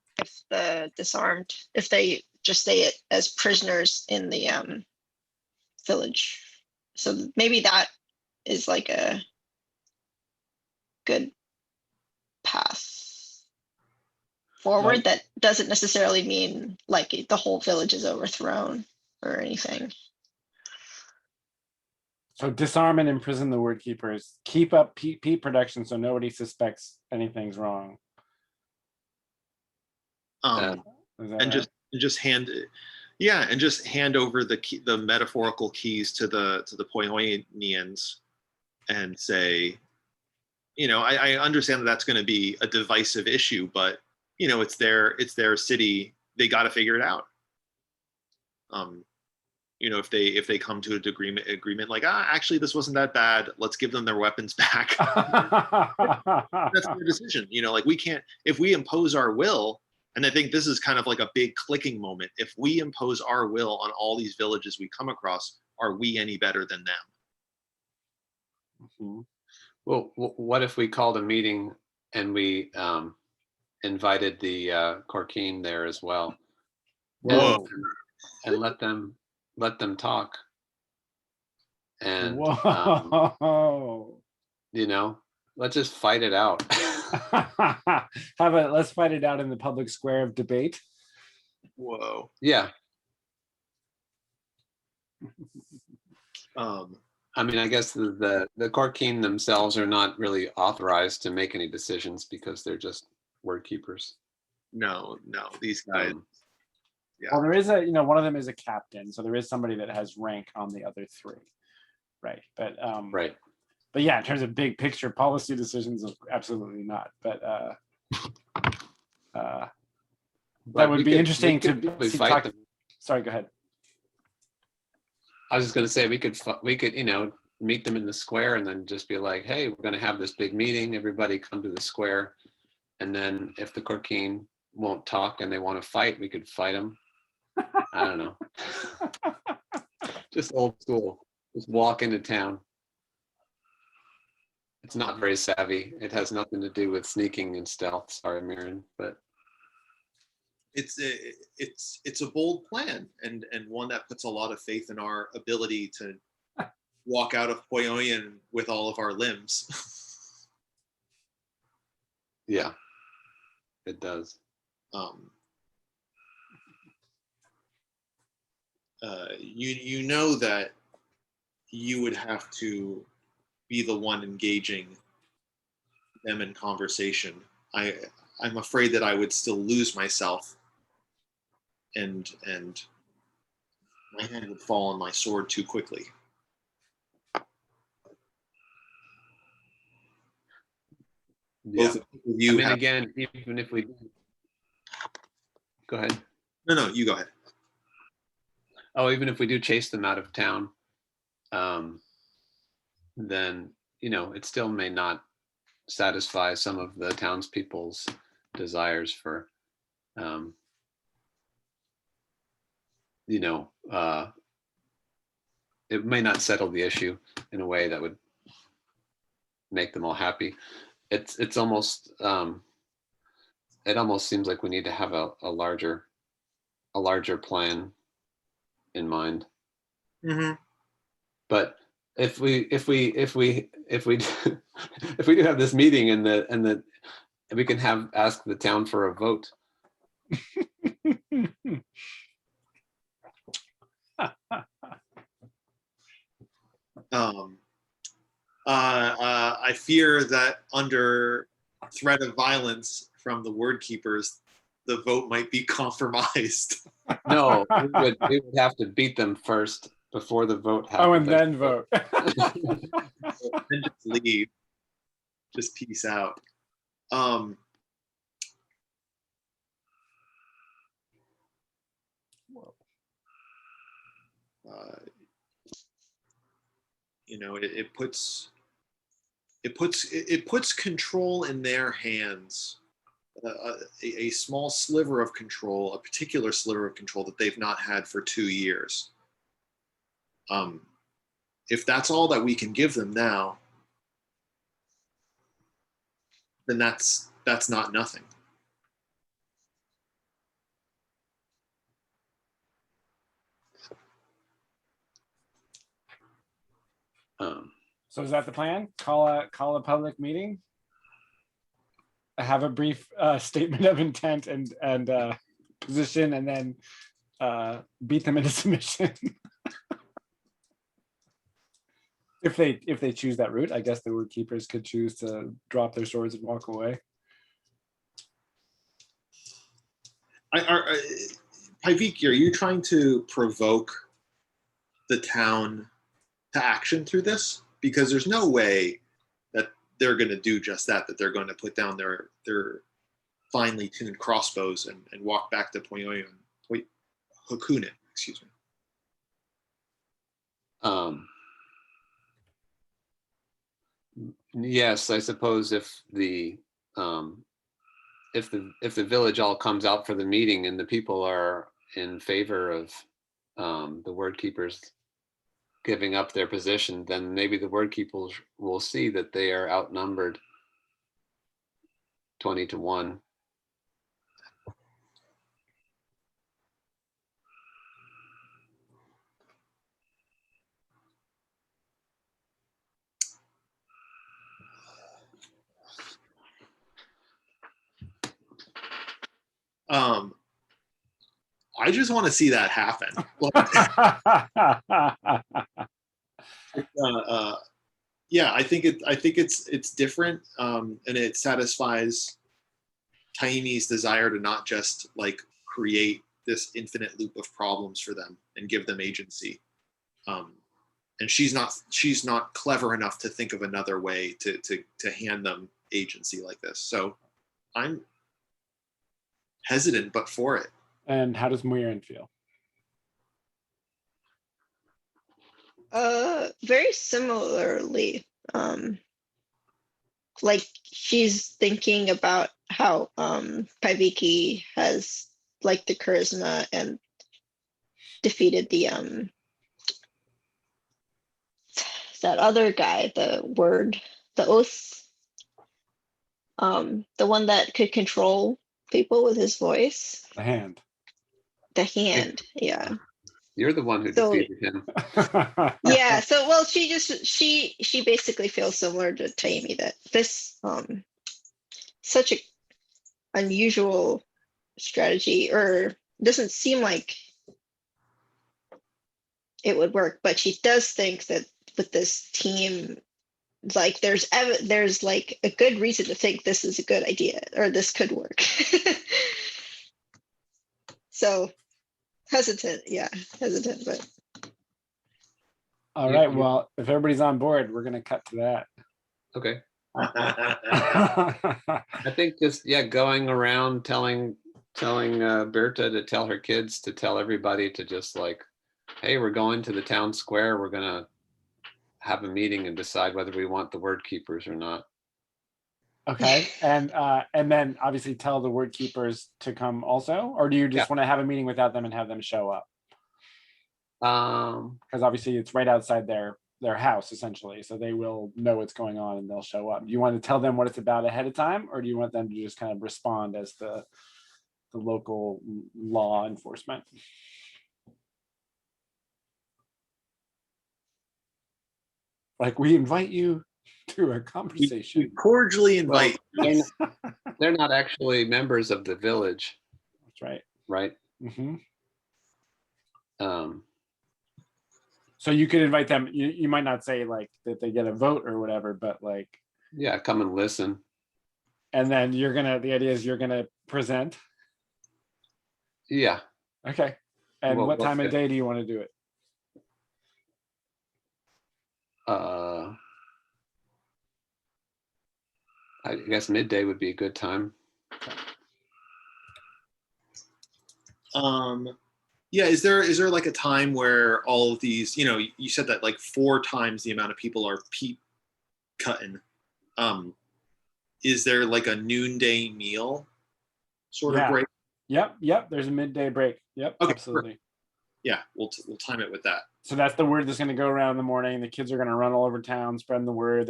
they just stay as prisoners in the village, so maybe that is like a good path forward. Like, that doesn't necessarily mean like the whole village is overthrown or anything. so disarm and imprison the word keepers. Keep up peat production so nobody suspects anything's wrong. And right? just hand over the metaphorical keys to the Poionians and say, I understand that's going to be a divisive issue, but it's their city. They got to figure it out. If they come to an agreement like, actually this wasn't that bad, let's give them their weapons back. That's their decision. Like, we can't, if we impose our will, and I think this is kind of like a big clicking moment. If we impose our will on all these villages we come across, are we any better than them? Mm-hmm. Well, what if we called a meeting and we invited the Korkeen there as well? Whoa. And let them talk. And whoa. Let's just fight it out. How about let's fight it out in the public square of debate? Whoa. Yeah. I mean, I guess the court king themselves are not really authorized to make any decisions because they're just word keepers. No, these guys. Well, there is one of them is a captain, so there is somebody that has rank on the other three, right? But Right. But yeah, in terms of big picture policy decisions, absolutely not. But that would be interesting to fight them. Sorry, go ahead. I was just going to say we could meet them in the square and then just be like, hey, we're going to have this big meeting. Everybody come to the square, and then if the court king won't talk and they want to fight, we could fight them. I don't know. Just old school. Just walk into town. It's not very savvy. It has nothing to do with sneaking and stealth. Sorry, Mirren, but it's a bold plan and one that puts a lot of faith in our ability to walk out of Poyoyan with all of our limbs. Yeah, it does. You know that you would have to be the one engaging them in conversation. I'm afraid that I would still lose myself and my hand would fall on my sword too quickly. Yeah. Both of you again, even if we go ahead. No, you go ahead. Oh, even if we do chase them out of town, then it still may not satisfy some of the townspeople's desires for, it may not settle the issue in a way that would make them all happy. It's almost it almost seems like we need to have a larger plan in mind. Mm-hmm. But if we do have this meeting and we can ask the town for a vote. I fear that under threat of violence from the word keepers, the vote might be compromised. No, we would have to beat them first before the vote happens. Oh, and then vote. And just leave. Just peace out. It puts control in their hands, a small sliver of control, a particular sliver of control that they've not had for 2 years. If that's all that we can give them now, then that's not nothing. So is that the plan? Call a public meeting, have a brief statement of intent and position, and then beat them into submission. If they choose that route, I guess the word keepers could choose to drop their swords and walk away. Paivik, are you trying to provoke the town to action through this? Because there's no way that they're going to do just that they're going to put down their finely tuned crossbows and walk back to Hakunin, excuse me. Yes, I suppose if the village all comes out for the meeting and the people are in favor of the word keepers giving up their position, then maybe the word keepers will see that they are outnumbered 20-1. I just want to see that happen. Yeah, I think it's different, and it satisfies Taimi's desire to not just like create this infinite loop of problems for them and give them agency. Um, and she's not clever enough to think of another way to hand them agency like this. So I'm hesitant, but for it. And how does Muirin feel? Very similarly. Like she's thinking about how Paiviki has like the charisma and defeated the that other guy, the oath, the one that could control people with his voice. The hand. The hand, yeah. You're the one who So- defeated him. Yeah, so well she basically feels similar to Taimi, that this such a unusual strategy, or doesn't seem like it would work, but she does think that with this team, like there's like a good reason to think this is a good idea, or this could work. So hesitant, but All You- right. you- Well, if everybody's on board, we're gonna cut to that. Okay. I think just, yeah, going around telling Berta to tell her kids, to tell everybody to just like, hey, we're going to the town square. We're gonna have a meeting and decide whether we want the word keepers or not. Okay. And then obviously tell the word keepers to come also, or do you just Yeah. want to have a meeting without them and have them show up? Um, Because obviously it's right outside their house essentially, so they will know what's going on and they'll show up. Do you want to tell them what it's about ahead of time, or do you want them to just kind of respond as the local law enforcement? Like, we invite you to a we conversation. cordially invite. they're not actually members of the village, That's right. right? Hmm. Um, So you could invite them. You might not say like that they get a vote or whatever, but like, yeah, come and listen. and then the idea is you're gonna present. Yeah. Okay. And Well, what time of okay. day do you want to do it? I guess midday would be a good time. Yeah, is there like a time where all of these, you said that like 4 times the amount of people are peat cutting. Is there like a noonday meal sort of Yeah. break? Yep. There's a midday break. Yep, Okay, absolutely. Yeah, we'll time it with that. So that's the word that's going to go around in the morning. The kids are going to run all over town, spreading the word.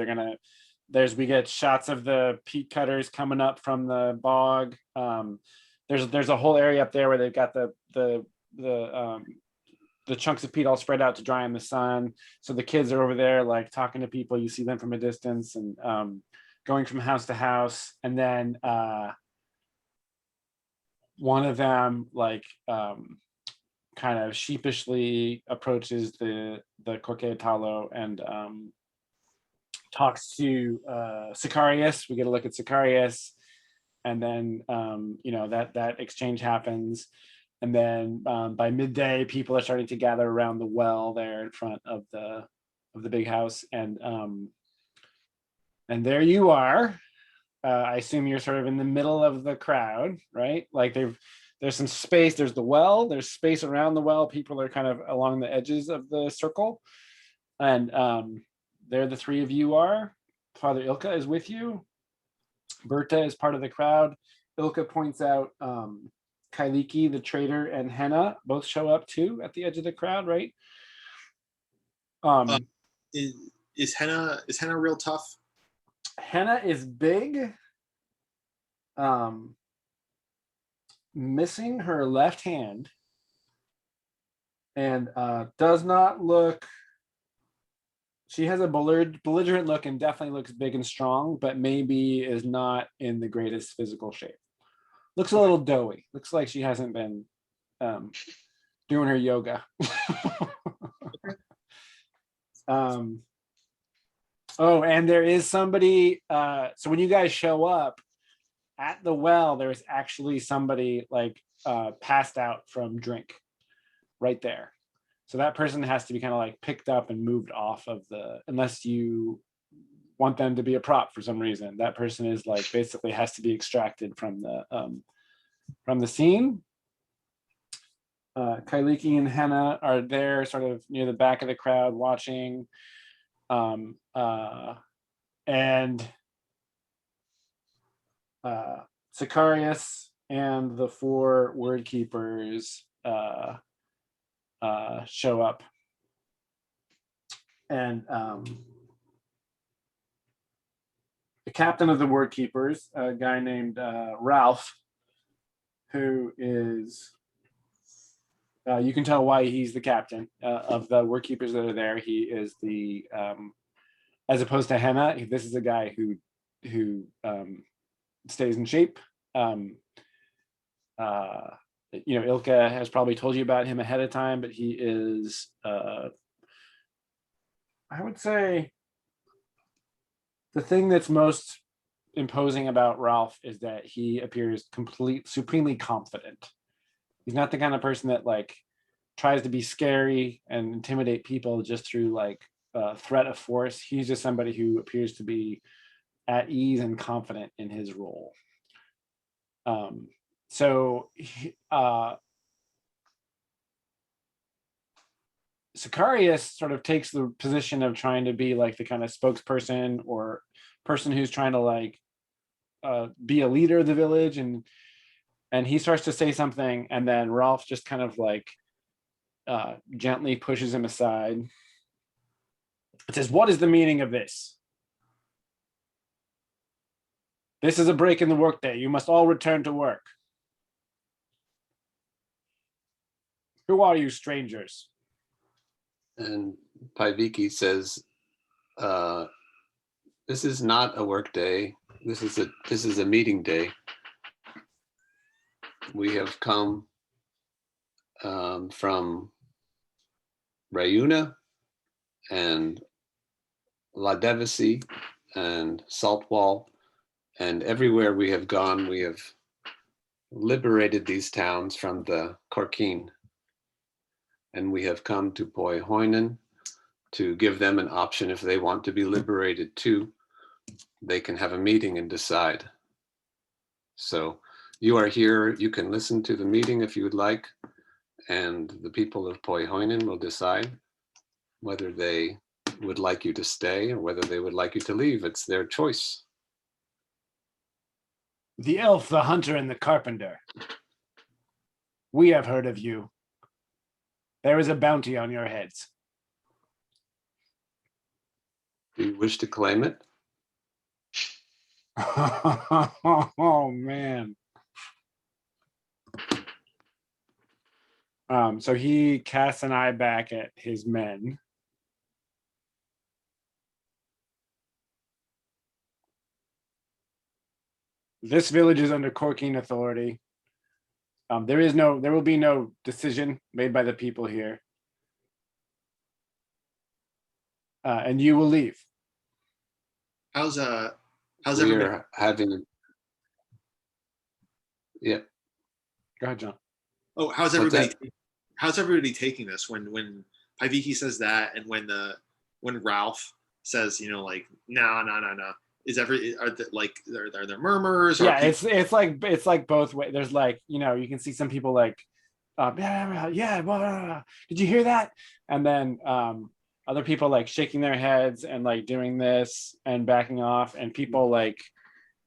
We get shots of the peat cutters coming up from the bog. There's a whole area up there where they've got the chunks of peat all spread out to dry in the sun. So the kids are over there like talking to people. You see them from a distance and going from house to house. And then one of them like kind of sheepishly approaches the Coque Talo and talks to Sicarius. We get a look at Sicarius, and then that exchange happens, and then by midday, people are starting to gather around the well there in front of the big house, and there you are. I assume you're sort of in the middle of the crowd, right? Like there's some space. There's the well. There's space around the well. People are kind of along the edges of the circle, and there the 3 of you are. Father Ilka is with you. Berta is part of the crowd. Ilka points out Kailiki, the trader, and Henna both show up too at the edge of the crowd, right? Is Henna real tough? Henna is big, missing her left hand, and does not look. She has a belligerent look and definitely looks big and strong, but maybe is not in the greatest physical shape. Looks a little doughy. Looks like she hasn't been doing her yoga. Oh, and there is somebody, so when you guys show up at the well, there's actually somebody like passed out from drink right there. So that person has to be kind of like picked up and moved off of unless you want them to be a prop for some reason. That person is like basically has to be extracted from the scene. Kailiki and Henna are there sort of near the back of the crowd watching. And Sicarius and the 4 word keepers show up. And the captain of the word keepers, a guy named Ralph, who is, you can tell why he's the captain of the word keepers that are there. He is the, as opposed to Henna, this is a guy who stays in shape. Ilka has probably told you about him ahead of time, but he is, I would say, the thing that's most imposing about Ralph is that he appears supremely confident. He's not the kind of person that like tries to be scary and intimidate people just through like threat of force. He's just somebody who appears to be at ease and confident in his role. Sicarius sort of takes the position of trying to be like the kind of spokesperson or person who's trying to like be a leader of the village, and he starts to say something, and then Ralph just kind of like gently pushes him aside. It says, "What is the meaning of this? This is a break in the workday. You must all return to work. Who are you, strangers?" And Paiviki says, "This is not a work day. This is a meeting day. We have come from Rayuna and La Devasi and Saltwall, and everywhere we have gone, we have liberated these towns from the Korkin. And we have come to Poihoinen to give them an option. If they want to be liberated too, they can have a meeting and decide. So you are here, you can listen to the meeting if you would like, and the people of Poihoinen will decide whether they would like you to stay or whether they would like you to leave. It's their choice." The elf, the hunter, and the carpenter. We have heard of you. There is a bounty on your heads. Do you wish to claim it? Oh man. So he casts an eye back at his men. This village is under Korkin authority. There will be no decision made by the people here. And you will leave. How's We everybody? are having, yeah. Go ahead, John. Oh, how's What's everybody? that? How's everybody taking this? When Paiviki says that, and when Ralph says, like, no. Are there murmurs? Yeah, it's like both ways. There's like, you can see some people like, yeah, blah, blah, blah. Did you hear that? And then other people like shaking their heads and like doing this and backing off, and people like,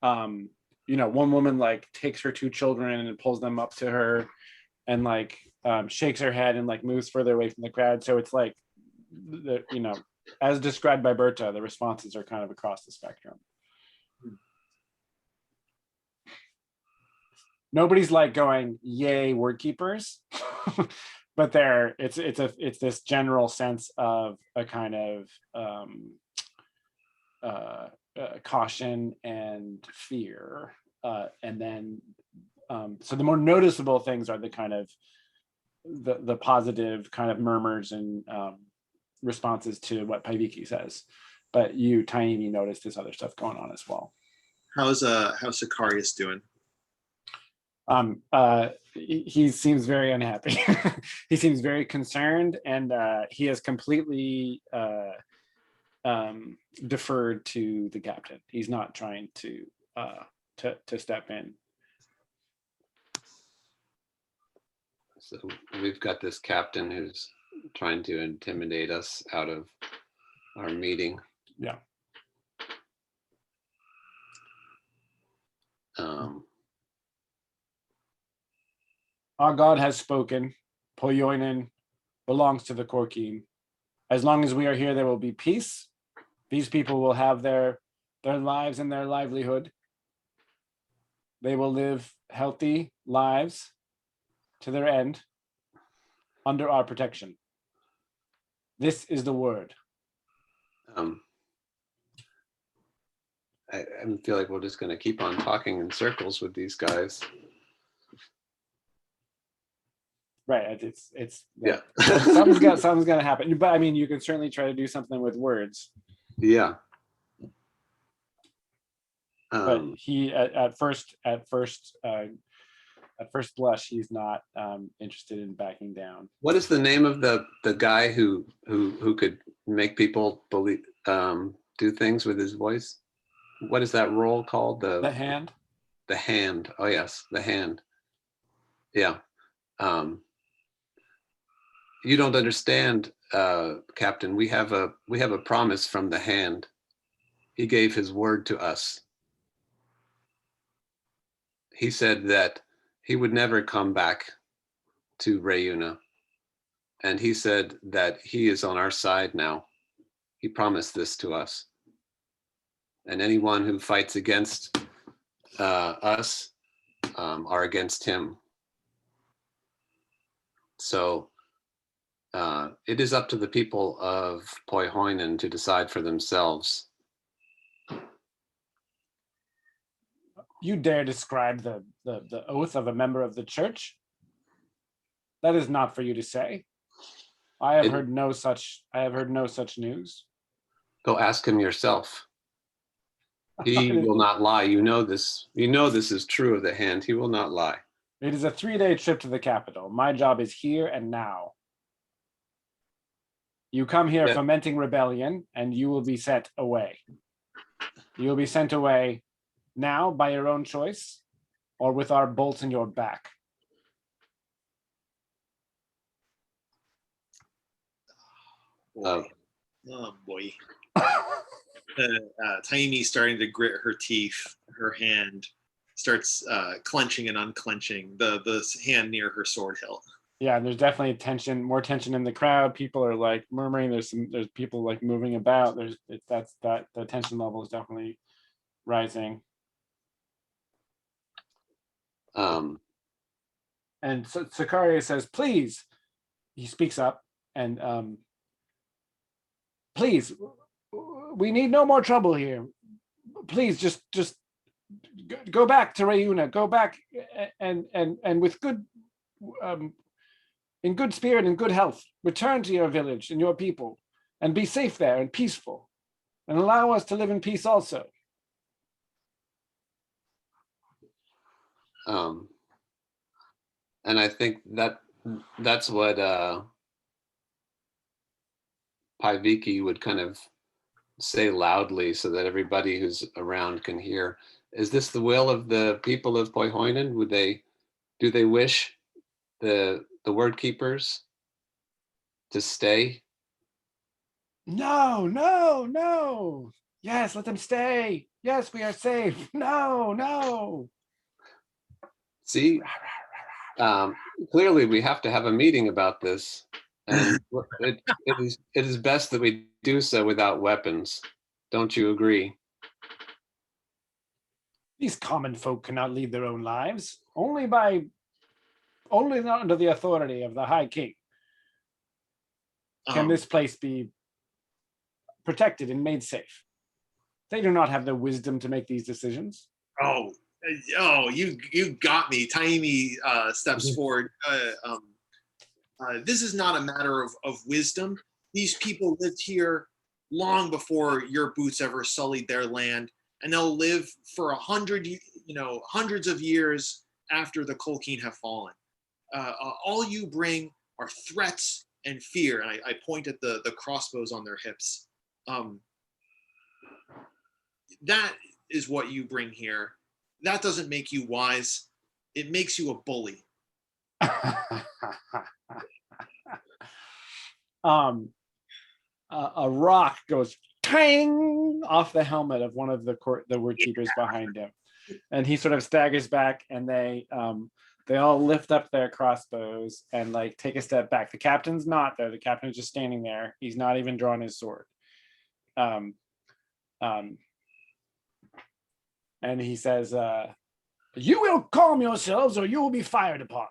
one woman like takes her 2 children and pulls them up to her and like shakes her head and like moves further away from the crowd. So it's like, as described by Berta, the responses are kind of across the spectrum. Nobody's like going, "Yay, word keepers," but it's this general sense of a kind of caution and fear, and then so the more noticeable things are the kind of the positive kind of murmurs and responses to what Paiviki says. But you, Tiny, notice there's other stuff going on as well. How's Sicarius doing? He seems very unhappy. He seems very concerned, and he has completely deferred to the captain. He's not trying to step in. So we've got this captain who's trying to intimidate us out of our meeting. Yeah. Our God has spoken. Poyoinen belongs to the Korkin. As long as we are here, there will be peace. These people will have their lives and their livelihood. They will live healthy lives to their end under our protection. This is the word. I feel like we're just going to keep on talking in circles with these guys. Right. It's yeah. something's gonna happen. But I mean, you can certainly try to do something with words. Yeah. But he at first blush, he's not interested in backing down. What is the name of the guy who could make people believe do things with his voice? What is that role called? The hand. The hand. Oh yes, the hand. Yeah. You don't understand, Captain. We have a promise from the hand. He gave his word to us. He said that he would never come back to Rayuna. And he said that he is on our side now. He promised this to us. And anyone who fights against us are against him. So it is up to the people of Poihoinen to decide for themselves. You dare describe the oath of a member of the church? That is not for you to say. I have heard no such news. Go ask him yourself. He will not lie. You know this. You know this is true of the hand. He will not lie. It is a 3-day trip to the capital. My job is here and now. You come here fomenting rebellion, and you will be sent away. You will be sent away now by your own choice, or with our bolts in your back. Oh boy. Tiny starting to grit her teeth. Her hand starts clenching and unclenching the hand near her sword hilt. Yeah, there's definitely tension, more tension in the crowd. People are like murmuring. There's people like moving about. The tension level is definitely rising. And so Sakaria says, please, he speaks up and please, we need no more trouble here. Please just go back to Rayuna, go back and with good, in good spirit and good health, return to your village and your people and be safe there and peaceful and allow us to live in peace also. And I think that's what Paiviki would kind of say loudly so that everybody who's around can hear. Is this the will of the people of Poihoinen? Do they wish the word keepers to stay? No. Yes, let them stay. Yes, we are safe. No. See, clearly we have to have a meeting about this, and it is best that we do so without weapons. Don't you agree? These common folk cannot lead their own lives, only not under the authority of the High King. Can this place be protected and made safe? They do not have the wisdom to make these decisions. Oh, you got me. Tiny steps forward. This is not a matter of wisdom. these people lived here long before your boots ever sullied their land, and they'll live for hundreds of years after the Colkeen have fallen. All you bring are threats and fear. And I point at the crossbows on their hips. That is what you bring here. That doesn't make you wise. It makes you a bully. A rock goes tang off the helmet of one of the word keepers behind him, and he sort of staggers back, and they all lift up their crossbows and like take a step back. The captain's not there. The captain is just standing there. He's not even drawing his sword. And he says, "You will calm yourselves, or you will be fired upon."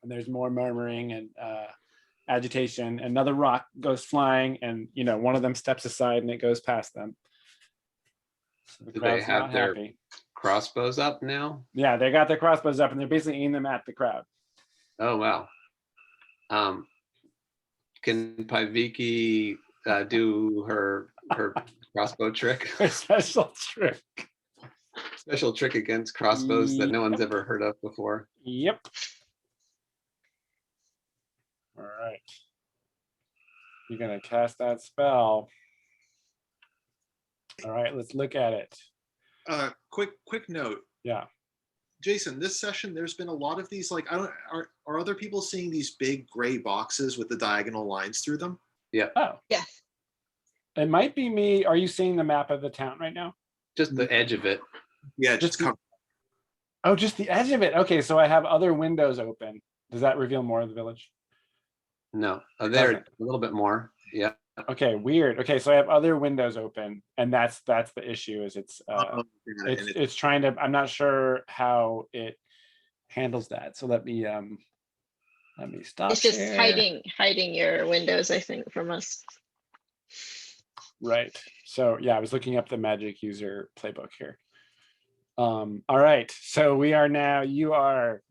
And there's more murmuring and agitation. Another rock goes flying, and one of them steps aside, and it goes past them. So Do they have their crossbows up now? Yeah, they got their crossbows up, and they're basically aiming them at the crowd. Oh wow. Can Paiviki do her crossbow trick? A special trick. Special trick against crossbows that no one's ever heard of before. Yep. All right. You're gonna cast that spell. All right, let's look at it. Quick note. Yeah. Jason, this session, there's been a lot of these, like, are other people seeing these big gray boxes with the diagonal lines through them? Yeah. Oh. Yes. It might be me. Are you seeing the map of the town right now? Just the edge of it. Yeah, just come. Oh, just the edge of it. Okay, so I have other windows open. Does that reveal more of the village? No. There a little bit more. Yeah. Okay, weird. Okay, so I have other windows open, and that's the issue. Is it's trying to. I'm not sure how it handles that. So let me stop. It's just share. hiding your windows, I think, from us. Right. So yeah, I was looking up the magic user playbook here. All right. So we are now. You're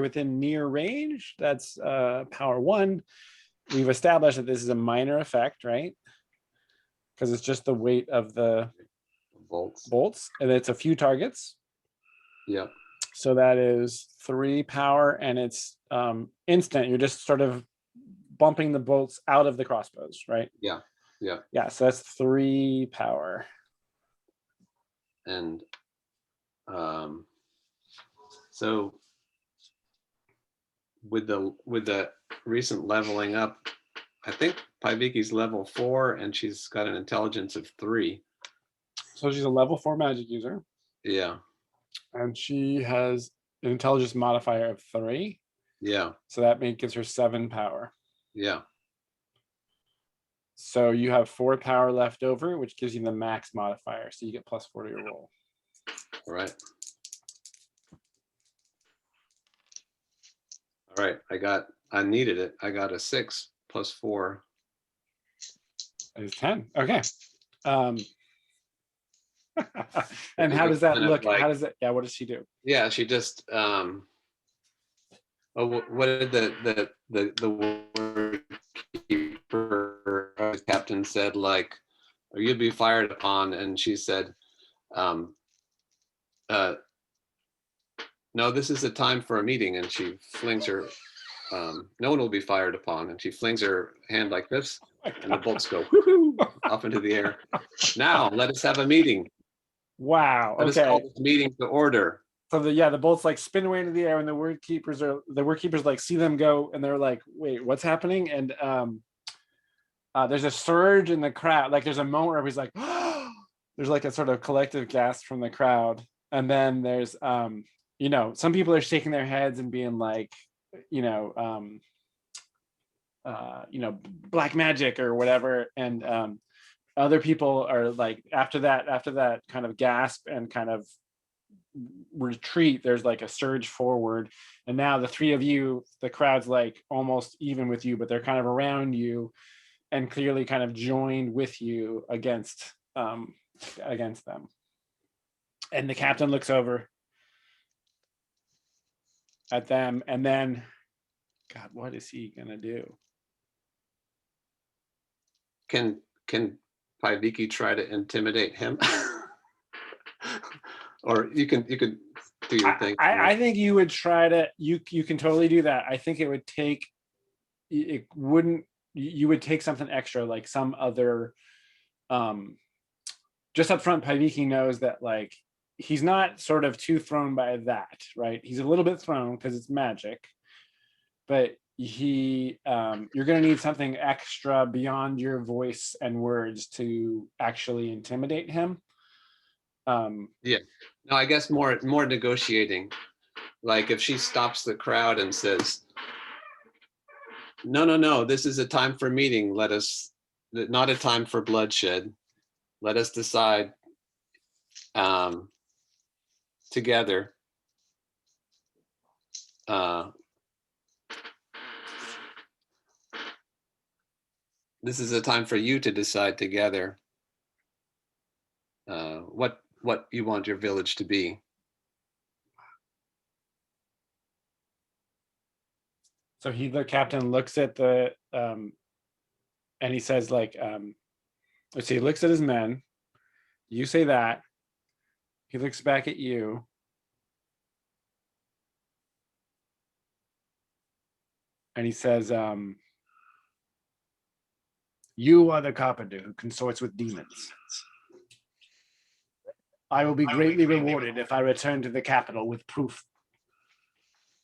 within near range. That's power 1. We've established that this is a minor effect, right? Because it's just the weight of the bolts, and it's a few targets. Yeah. So that is 3 power, and it's instant. You're just sort of bumping the bolts out of the crossbows, right? Yeah. Yeah. Yeah. So that's 3 power. And so with the recent leveling up, I think Paiviki's level 4, and she's got an intelligence of 3. So she's a level 4 magic user. Yeah. And she has an intelligence modifier of 3. Yeah. So that gives her 7 power. Yeah. So you have 4 power left over, which gives you the max modifier. So you get +4 to your roll. All right. All right. I needed it. I got a 6 + 4. It is 10. Okay. And how does that look? Like, how does it? Yeah. What does she do? Yeah, she just. What did the word keeper captain said? Like, or you'll be fired upon, and she said, no, this is a time for a meeting, and she flings her. No one will be fired upon, and she flings her hand like this, and the bolts go whoo up into the air. Now let us have a meeting. Wow. Let us call this meeting to order. So the bolts like spin away into the air, and the word keepers like see them go, and they're like, wait, what's happening? And there's a surge in the crowd. Like there's a moment where everybody's like, oh! There's like a sort of collective gasp from the crowd, and then there's some people are shaking their heads and being like, black magic or whatever, and other people are like, after that kind of gasp and kind of retreat, there's like a surge forward, and now the 3 of you, the crowd's like almost even with you, but they're kind of around you and clearly kind of joined with you against them. And the captain looks over at them, and then God, what is he gonna do? Can Paiviki try to intimidate him? Or you can do your thing. I think you would try to. You can totally do that. I think it would take. It wouldn't. You would take something extra, like some other. Just up front, Paiviki knows that like he's not sort of too thrown by that, right? He's a little bit thrown because it's magic, but you're going to need something extra beyond your voice and words to actually intimidate him. Yeah, no, I guess more negotiating. Like if she stops the crowd and says, no, this is a time for meeting. Not a time for bloodshed. Let us decide together. This is a time for you to decide together what you want your village to be. So the captain looks at the and he says like, let's see, he looks at his men. You say that. He looks back at you. And he says, you are the carpenter who consorts with demons. I will be greatly rewarded if I return to the capital with proof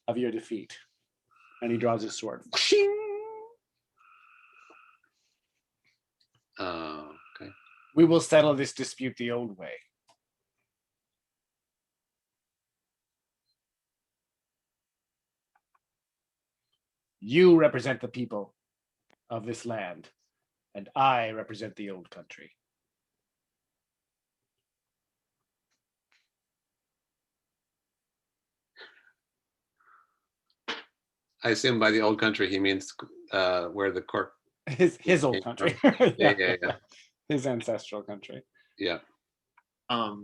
of your defeat. And he draws his sword. Okay. We will settle this dispute the old way. You represent the people of this land, and I represent the old country. I assume by the old country he means where the cork. His old country. Yeah. His ancestral country. Yeah. I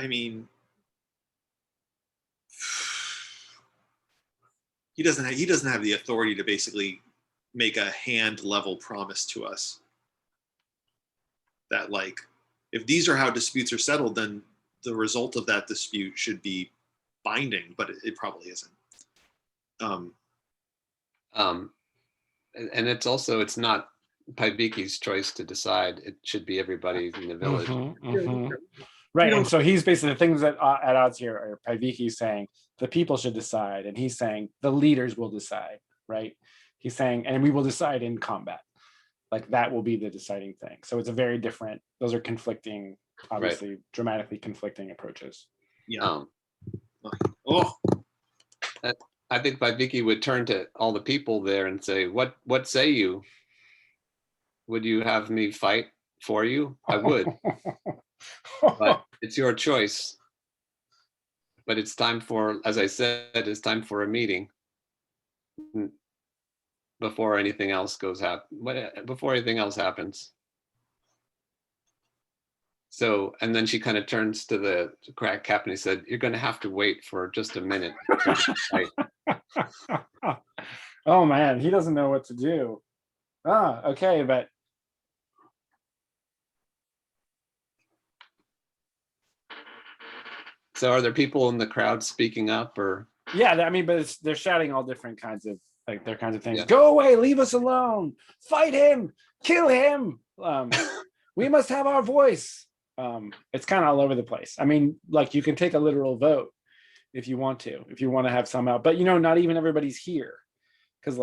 mean, he doesn't have the authority to basically make a hand level promise to us that like if these are how disputes are settled, then the result of that dispute should be binding, but it probably isn't. And it's not Paibiki's choice to decide. It should be everybody in the village. Right, and so he's basically the things that at odds here are Paiviki saying the people should decide, and he's saying the leaders will decide, right? He's saying, and we will decide in combat. Like that will be the deciding thing. So it's a very different, those are conflicting, obviously right. Dramatically conflicting approaches. Yeah. I think Paiviki would turn to all the people there and say, what say you? Would you have me fight for you? I would. But it's your choice. But it's time for, as I said, it's time for a meeting before anything else before anything else happens. So, and then she kind of turns to the crack captain and said, you're going to have to wait for just a minute. Oh man, he doesn't know what to do. Okay, but so are there people in the crowd speaking up or? Yeah, I mean, but they're shouting all different kinds of things. Yeah. Go away, leave us alone, fight him, kill him. We must have our voice. It's kind of all over the place. I mean, like you can take a literal vote if you want to have some out, but not even everybody's here because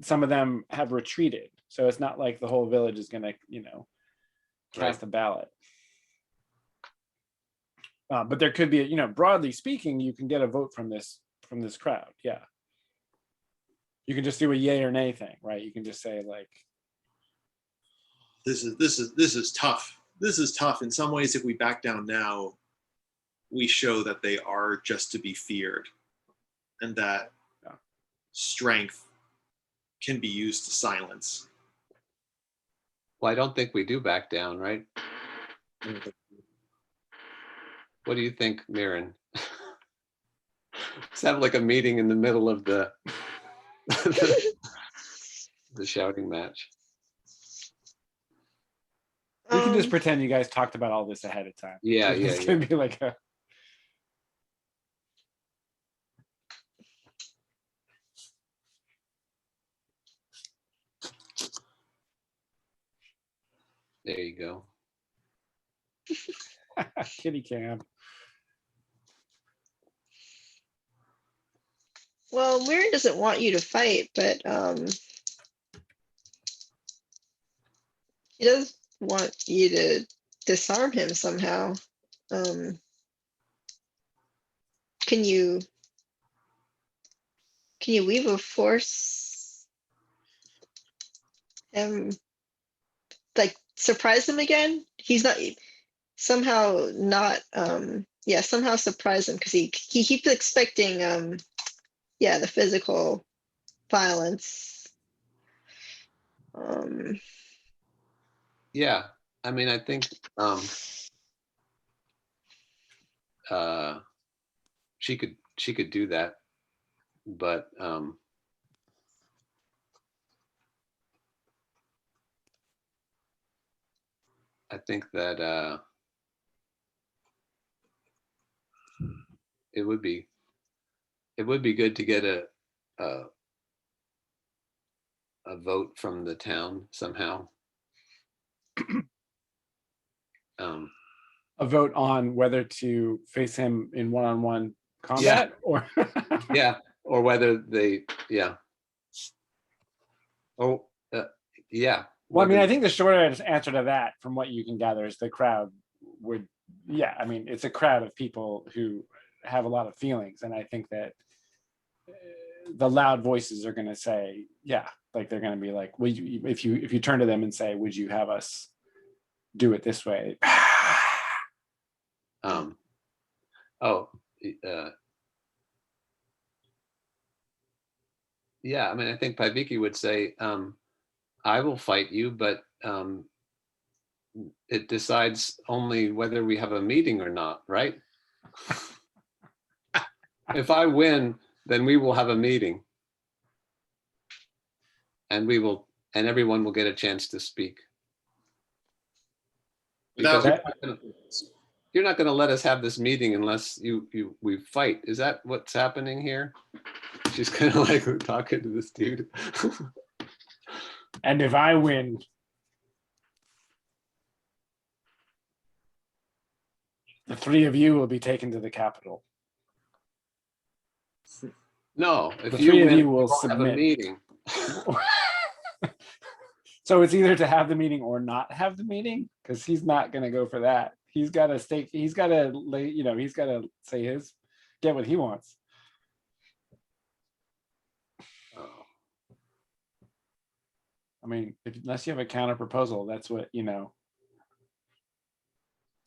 some of them have retreated. So it's not like the whole village is going to, cast a ballot. But there could be, broadly speaking, you can get a vote from this crowd. Yeah. You can just do a yay or nay thing, right? You can just say like, this is tough. This is tough. In some ways, if we back down now, we show that they are just to be feared and that strength can be used to silence. Well, I don't think we do back down, right? What do you think, Mirren? Sounded like a meeting in the middle of the the shouting match. We can just Um, pretend you guys talked about all this ahead of time. Yeah, It's yeah, gonna be like a. There you go. Kitty cam. well, Mirren doesn't want you to fight, but he does want you to disarm him somehow. Um, can you weave a force him, like surprise him again? He's not somehow not yeah, somehow surprise him because he keeps expecting yeah, the physical violence. Yeah, I mean, I think she could do that, but I think that it would be good to get a vote from the town somehow. A vote on whether to face him in one-on-one combat or. Yeah, or whether they, yeah. Oh, yeah. Well, I mean, I whether- think the short answer to that, from what you can gather, is the crowd would, yeah, I mean, it's a crowd of people who have a lot of feelings. And I think that the loud voices are going to say, yeah, like they're going to be like, would you, if you turn to them and say, would you have us do it this way? Oh, yeah, I mean, I think Paviki would say, I will fight you, but it decides only whether we have a meeting or not, right? If I win, then we will have a meeting. And and everyone will get a chance to speak. Because you're not going to let us have this meeting unless we fight. Is that what's happening here? She's kind of like talking to this dude. And if I win, the three of you will be taken to the Capitol. No, if The you three of win, you will we'll have a submit. meeting. So it's either to have the meeting or not have the meeting, because he's not going to go for that. He's got to stake. He's got to lay. He's got to say get what he wants. Oh. I mean, unless you have a counter proposal, that's what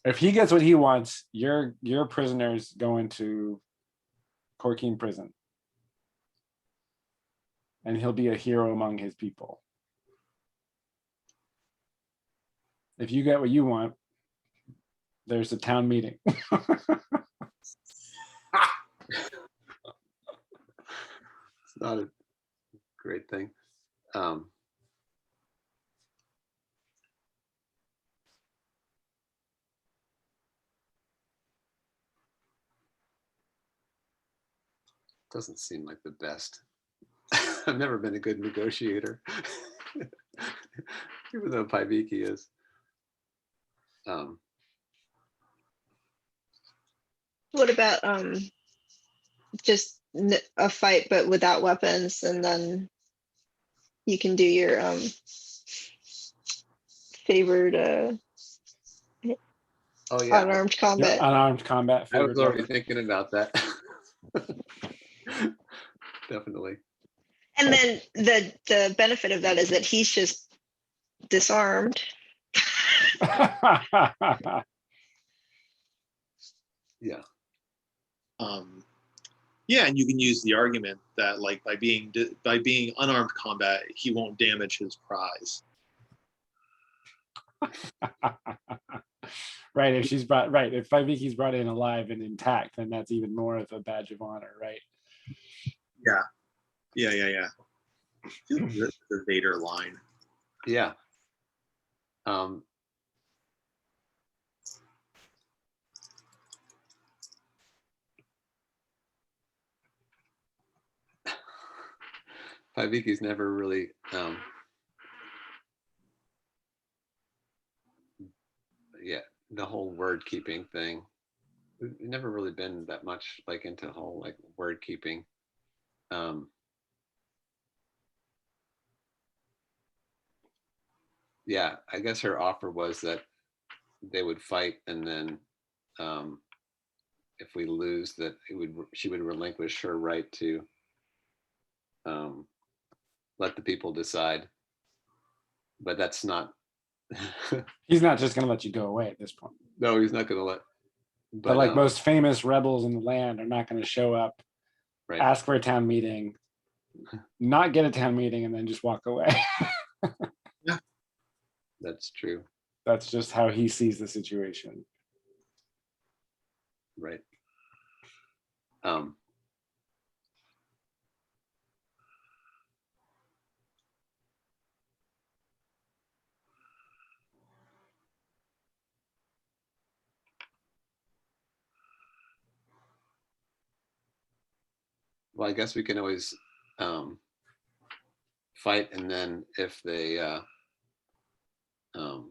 If he gets what he wants, your prisoners go into Corkine prison, and he'll be a hero among his people. If you get what you want, there's a town meeting. It's not a great thing. Doesn't seem like the best. I've never been a good negotiator, even though Paviki is. what about just a fight but without weapons, and then you can do your favored Oh yeah, unarmed Your combat. unarmed combat. I was Favored already weapon. thinking about that. Definitely. And then the benefit of that is that he's just disarmed. Yeah. Yeah, and you can use the argument that like by being unarmed combat, he won't damage his prize. Right, if she's if Viki's brought in alive and intact, then that's even more of a badge of honor, right? Yeah. The Vader line. Yeah. Viki's never really the whole word keeping thing. We've never really been that much like into the whole like word keeping. Yeah, I guess her offer was that they would fight, and then if we lose, that she would relinquish her right to let the people decide. But that's not. He's not just going to let you go away at this point. No, he's not going to let. But like most famous rebels in the land are not going to show up, right, ask for a town meeting, not get a town meeting, and then just walk away. Yeah, that's true. That's just how he sees the situation. Right. Well, I guess we can always fight, and then if they well,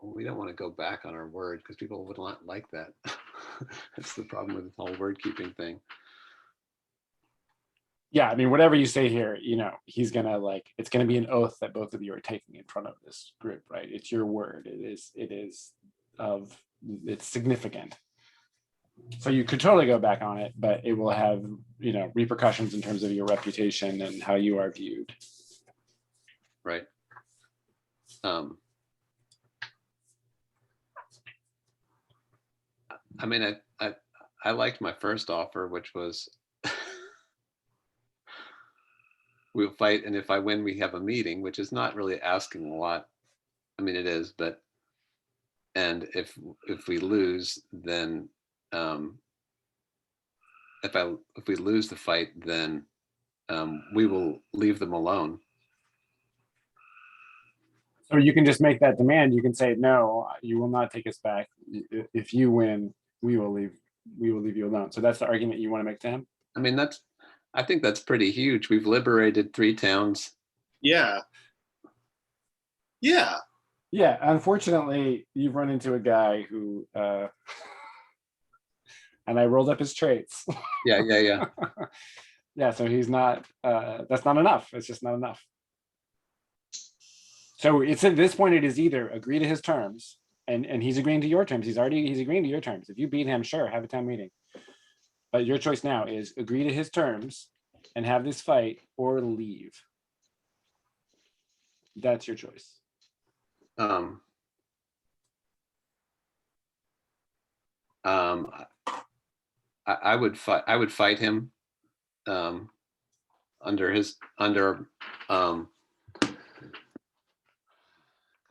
we don't want to go back on our word because people would not like that. That's the problem with the whole word keeping thing. Yeah, I mean, whatever you say here, he's gonna it's gonna be an oath that both of you are taking in front of this group, right? It's your word. It's significant. So you could totally go back on it, but it will have, repercussions in terms of your reputation and how you are viewed. Right. I mean, I liked my first offer, which was we'll fight, and if I win, we have a meeting, which is not really asking a lot. I mean, it is, but and if we lose, then if we lose the fight, then we will leave them alone. So you can just make that demand. You can say, no, you will not take us back. If you win, we will leave you alone. So that's the argument you want to make to him? I mean, I think that's pretty huge. We've liberated 3 towns. Yeah. Unfortunately, you've run into a guy who and I rolled up his traits. Yeah. Yeah, so he's not that's not enough. It's just not enough. So it's at this point, it is either agree to his terms, and he's agreeing to your terms. He's agreeing to your terms. If you beat him, sure, have a town meeting. But your choice now is agree to his terms and have this fight, or leave. That's your choice. I would fight him under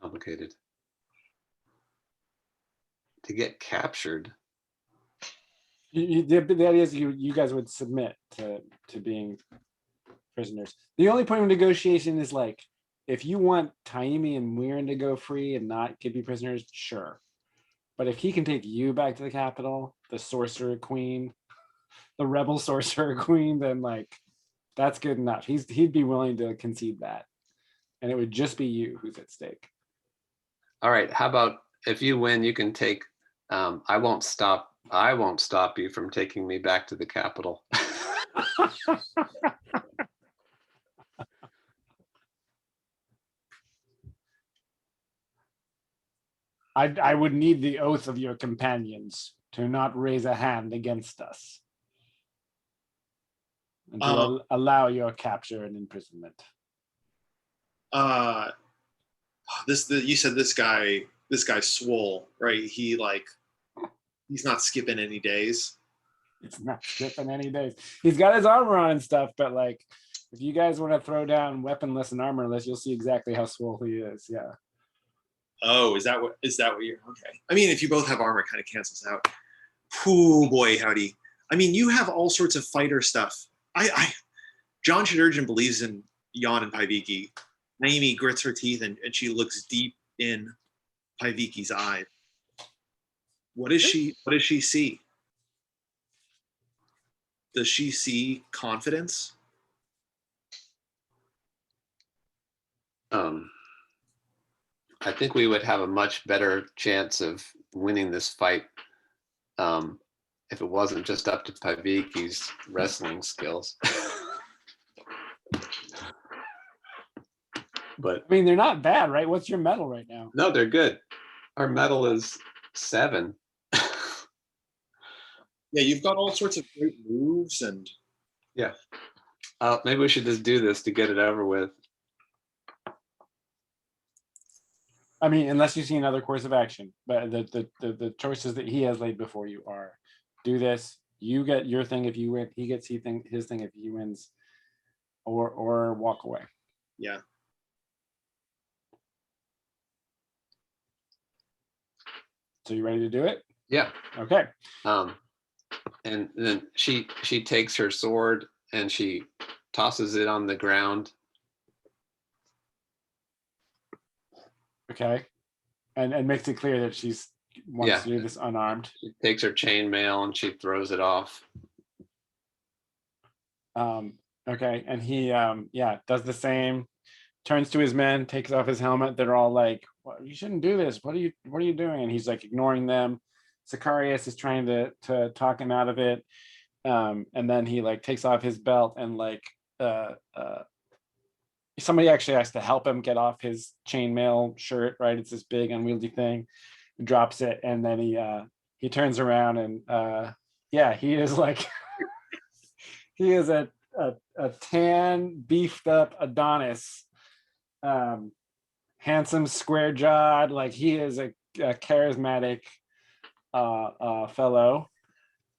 complicated. To get captured. The idea is you guys would submit to being prisoners. The only point of negotiation is like, if you want Taimi and Muirin to go free and not give you prisoners, sure. But if he can take you back to the capital, the sorcerer queen, the rebel sorcerer queen, then that's good enough. He'd be willing to concede that. And it would just be you who's at stake. All right. How about if you win, you can take, I won't stop you from taking me back to the capital. I would need the oath of your companions to not raise a hand against us, and to allow your capture and imprisonment. You said this guy Swole, right? He's not skipping any days. It's not skipping any days. He's got his armor on and stuff, but If you guys want to throw down weaponless and armorless, you'll see exactly how swole he is. Yeah. Oh, is that what you're okay? I mean, if you both have armor, it kind of cancels out. Ooh, boy, howdy. I mean, you have all sorts of fighter stuff. John Shadurgeon believes in Jan and Paiviki. Naomi grits her teeth and she looks deep in Paiviki's eyes. What does she see? Does she see confidence? I think we would have a much better chance of winning this fight if it wasn't just up to Paviki's wrestling skills. But I mean, they're not bad, right? What's your medal right now? no, they're good. Our medal is 7. Yeah, you've got all sorts of great moves and Yeah. Maybe we should just do this to get it over with. I mean, unless you see another course of action, but the choices that he has laid before you are do this. You get your thing if you win. He gets his thing if he wins, or walk away. yeah. So you ready to do it? Yeah. Okay. And then she takes her sword and she tosses it on the ground. Okay. And makes it clear that she's wants Yeah. to do this unarmed. She takes her chainmail and she throws it off. Okay. And he does the same, turns to his men, takes off his helmet. They're all like, well, you shouldn't do this. What are you doing? And he's like ignoring them. Sicarius is trying to talk him out of it. And then he like takes off his belt and like somebody actually has to help him get off his chainmail shirt, right? It's this big unwieldy thing. He drops it, and then he turns around and he is like he is a tan, beefed up Adonis, handsome, square jawed, like he is a charismatic fellow.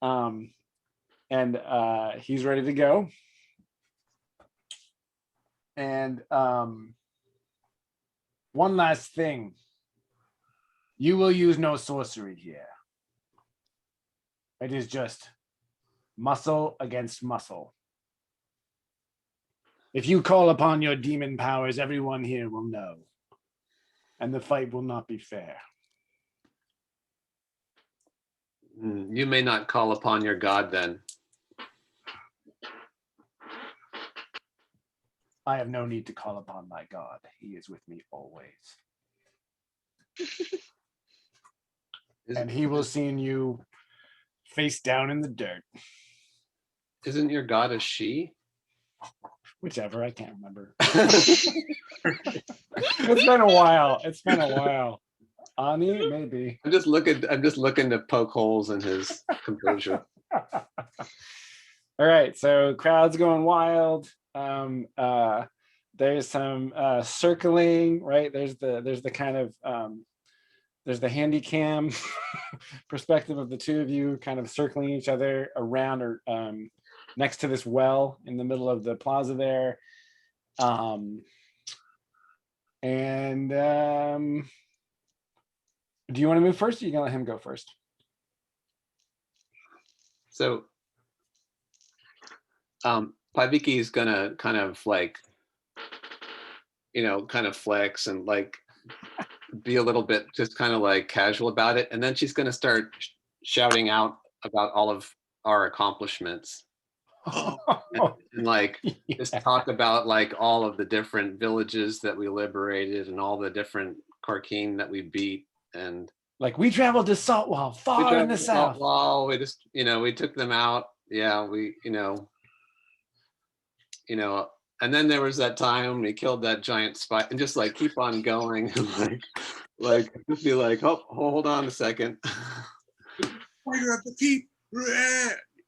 And he's ready to go. And one last thing. You will use no sorcery here. It is just muscle against muscle. If you call upon your demon powers, everyone here will know. And the fight will not be fair. You may not call upon your god then. I have no need to call upon my God. He is with me always. And he will see you face down in the dirt. Isn't your god a she? Whichever, I can't remember. It's been a while. Ani, maybe. I'm just looking to poke holes in his composure. All right, so crowd's going wild. There's some circling, right? There's the kind of there's the handy cam perspective of the two of you kind of circling each other around or next to this well in the middle of the plaza there. Do you want to move first, or you gonna let him go first? So Paviki is gonna kind of like, kind of flex and like be a little bit just kind of like casual about it. And then she's gonna start shouting out about all of our accomplishments. and like just talk about like all of the different villages that we liberated and all the different Karkin that we beat. And like we traveled to Saltwall, far in the south. Saltwall, we just, we took them out. Yeah, we, and then there was that time we killed that giant spider, and just like keep on going, and like just be like, oh, hold on a second. Spider at the keep.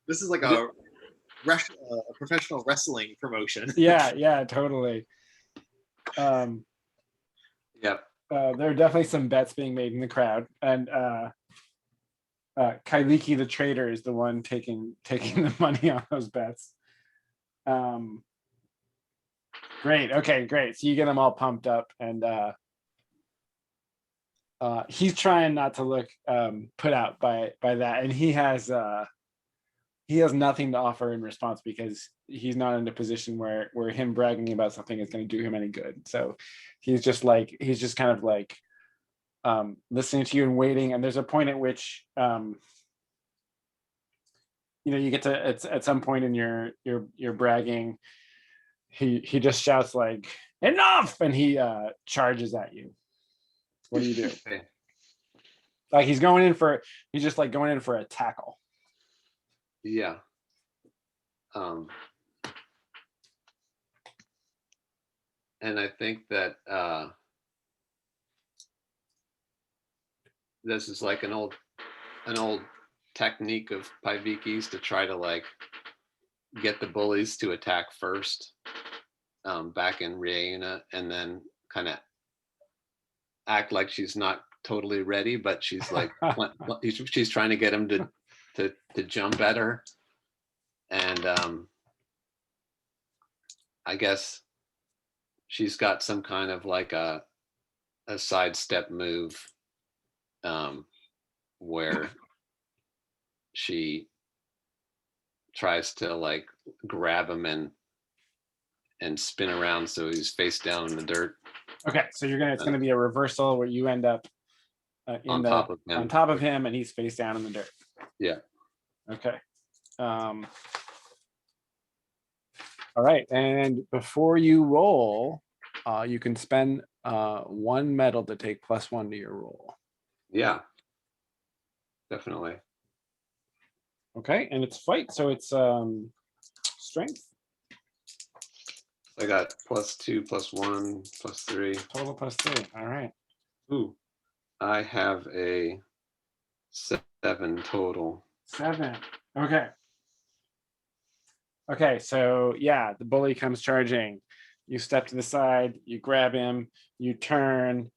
This is like a professional wrestling promotion. Yeah, totally. Yep. There are definitely some bets being made in the crowd, and Kailiki the trader is the one taking the money on those bets. Great. Okay, great. So you get him all pumped up, and he's trying not to look put out by that, and he has nothing to offer in response because he's not in a position where him bragging about something is going to do him any good. So he's just kind of like listening to you and waiting. And there's a point at which you get to at some point in your bragging, he just shouts like enough, and he charges at you. What do you do? Okay. Like he's just like going in for a tackle. Yeah. And I think that this is like an old technique of Paiviki's to try to like get the bullies to attack first back in Riena, and then kind of act like she's not totally ready, but she's like she's trying to get him to jump at her. And I guess she's got some kind of like a sidestep move where she tries to like grab him and spin around so he's face down in the dirt. Okay, so it's gonna be a reversal where you end up on top of him, and he's face down in the dirt. Yeah. Okay. All right, and before you roll, you can spend 1 metal to take +1 to your roll. Yeah. Definitely. Okay, and it's fight, so it's strength. I got +2, +1, +3. Total +3. All right. Ooh. I have a 7 total. 7. Okay. Okay, so yeah, the bully comes charging. You step to the side, you grab him, you turn,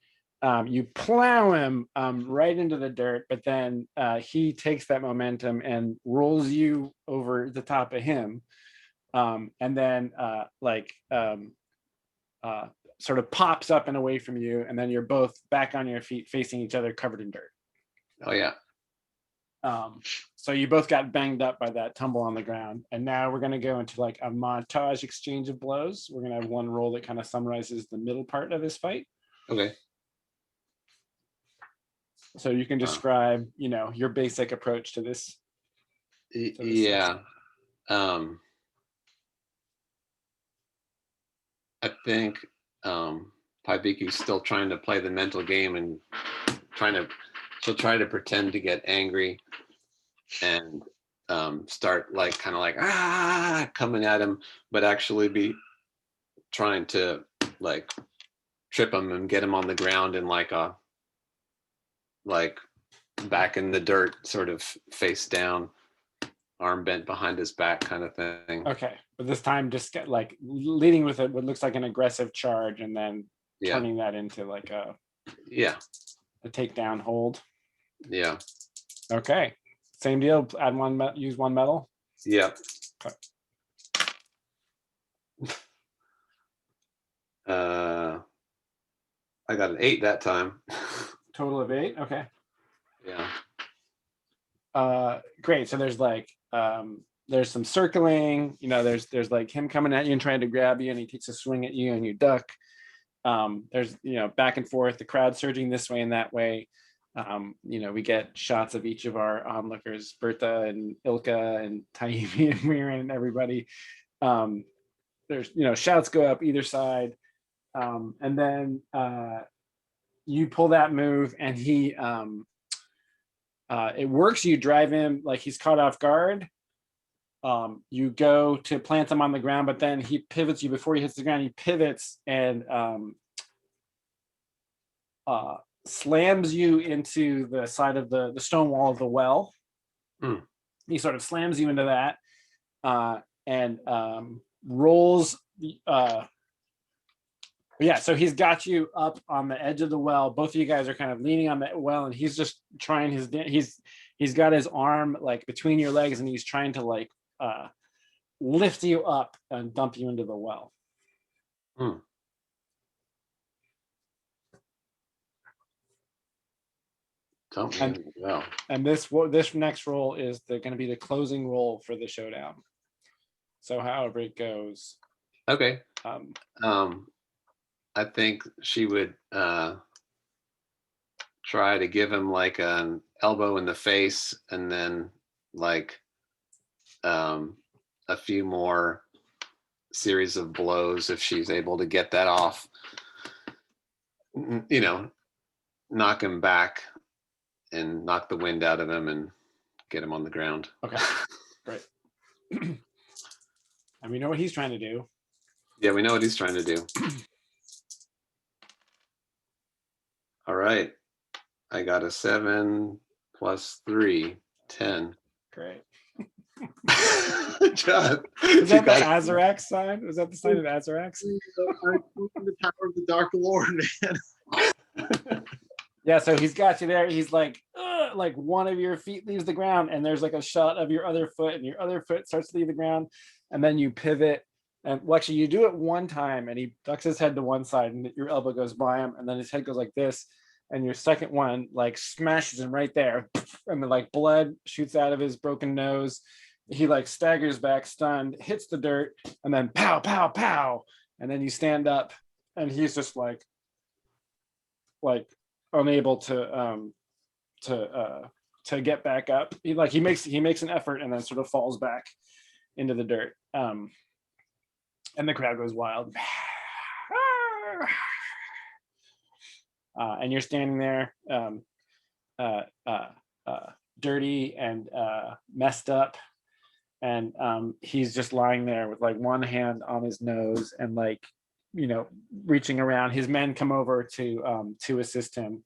you plow him right into the dirt, but then he takes that momentum and rolls you over the top of him, and then sort of pops up and away from you, and then you're both back on your feet facing each other covered in dirt. Oh yeah. So you both got banged up by that tumble on the ground, and now we're going to go into like a montage exchange of blows. We're going to have one roll that kind of summarizes the middle part of this fight. Okay. So you can describe, your basic approach to this. Yeah. I think Paiviki's still trying to play the mental game and she'll try to pretend to get angry and start like kind of like coming at him, but actually be trying to like trip him and get him on the ground and like back in the dirt, sort of face down, arm bent behind his back kind of thing. Okay, but this time just get like leading with what looks like an aggressive charge, and then turning that into like a takedown hold. Yeah. Okay. Same deal. Add use 1 metal. Yeah. Okay. I got an 8 that time. Total of 8. Okay. Yeah. Great. So there's like there's some circling. There's like him coming at you and trying to grab you, and he takes a swing at you, and you duck. There's back and forth, the crowd surging this way and that way. We get shots of each of our onlookers, Bertha and Ilka and Taimi and Miran and everybody. There's shouts go up either side, and then you pull that move, and he it works. You drive him like he's caught off guard. You go to plant him on the ground, but then he pivots you before he hits the ground. He pivots and slams you into the side of the stone wall of the well. He sort of slams you into that and rolls. So he's got you up on the edge of the well. Both of you guys are kind of leaning on the well, and he's just trying he's got his arm like between your legs, and he's trying to like lift you up and dump you into the well. Hmm. Don't And- ring the bell. And this next roll is going to be the closing roll for the showdown. So however it goes, Okay. um, I think she would try to give him like an elbow in the face, and then like a few more series of blows if she's able to get that off. You know, knock him back and knock the wind out of him and get him on the ground. okay, great. And we know what he's trying to do. Yeah, we know what he's trying to do. All right. I got a 7 plus 3, 10. Great. John, Is you that the got it. Azarax sign? Was that the sign of Azarax? The power of the Dark Lord, man. Yeah, so he's got you there. He's like one of your feet leaves the ground, and there's like a shot of your other foot, and your other foot starts to leave the ground, and then you pivot. And well, actually, you do it one time, and he ducks his head to one side, and your elbow goes by him, and then his head goes like this, and your second one like smashes him right there, and then like blood shoots out of his broken nose. He like staggers back, stunned, hits the dirt, and then pow, pow, pow, and then you stand up, and he's just like unable to get back up. He makes an effort and then sort of falls back into the dirt. And the crowd goes wild. And you're standing there, dirty and messed up, and he's just lying there with like one hand on his nose and like, you know, reaching around. His men come over to assist him,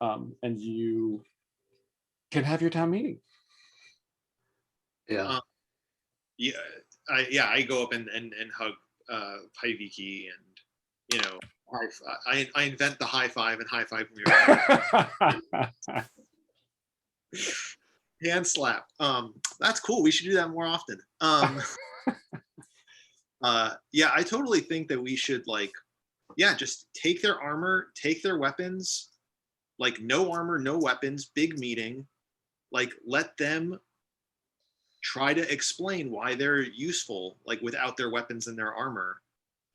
and you can have your town meeting. Yeah. I go up and hug Paiviki, and you know, I invent the high five and high five me. Hand slap. That's cool. We should do that more often. Yeah, I totally think that we should just take their armor, take their weapons, like no armor, no weapons, big meeting, like let them try to explain why they're useful, like without their weapons and their armor,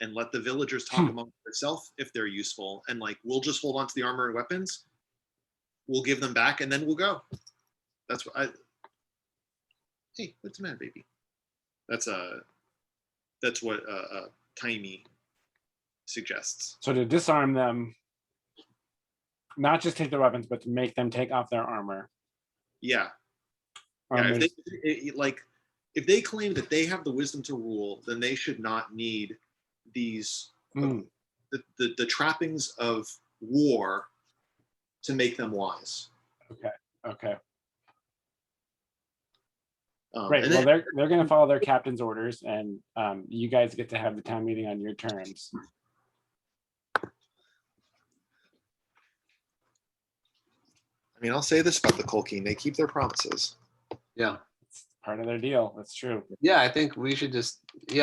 and let the villagers talk among themselves if they're useful, and like we'll just hold on to the armor and weapons, we'll give them back, and then we'll go. That's what hey, what's the matter, baby? That's what Taimi suggests. So to disarm them, not just take their weapons, but to make them take off their armor. Yeah. Yeah, if they claim that they have the wisdom to rule, then they should not need these the trappings of war to make them wise. Okay. Right. Well, they're going to follow their captain's orders, and you guys get to have the town meeting on your terms. I mean, I'll say this about the Colkeen: they keep their promises. Yeah. It's part of their deal. That's true. Yeah, I think we should just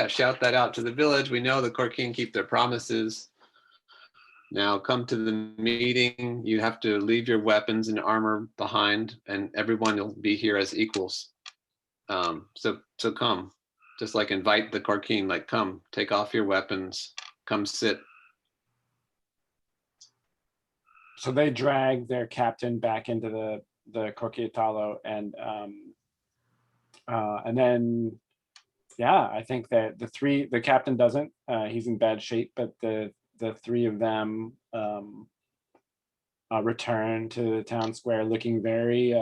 shout that out to the village. We know the Corkeen keep their promises. Now come to the meeting. You have to leave your weapons and armor behind, and everyone will be here as equals. So come, just like invite the Corkeen, like come, take off your weapons, come sit. So they drag their captain back into the Corquiatalo, and then I think that the captain doesn't. He's in bad shape, but the three of them return to the town square looking very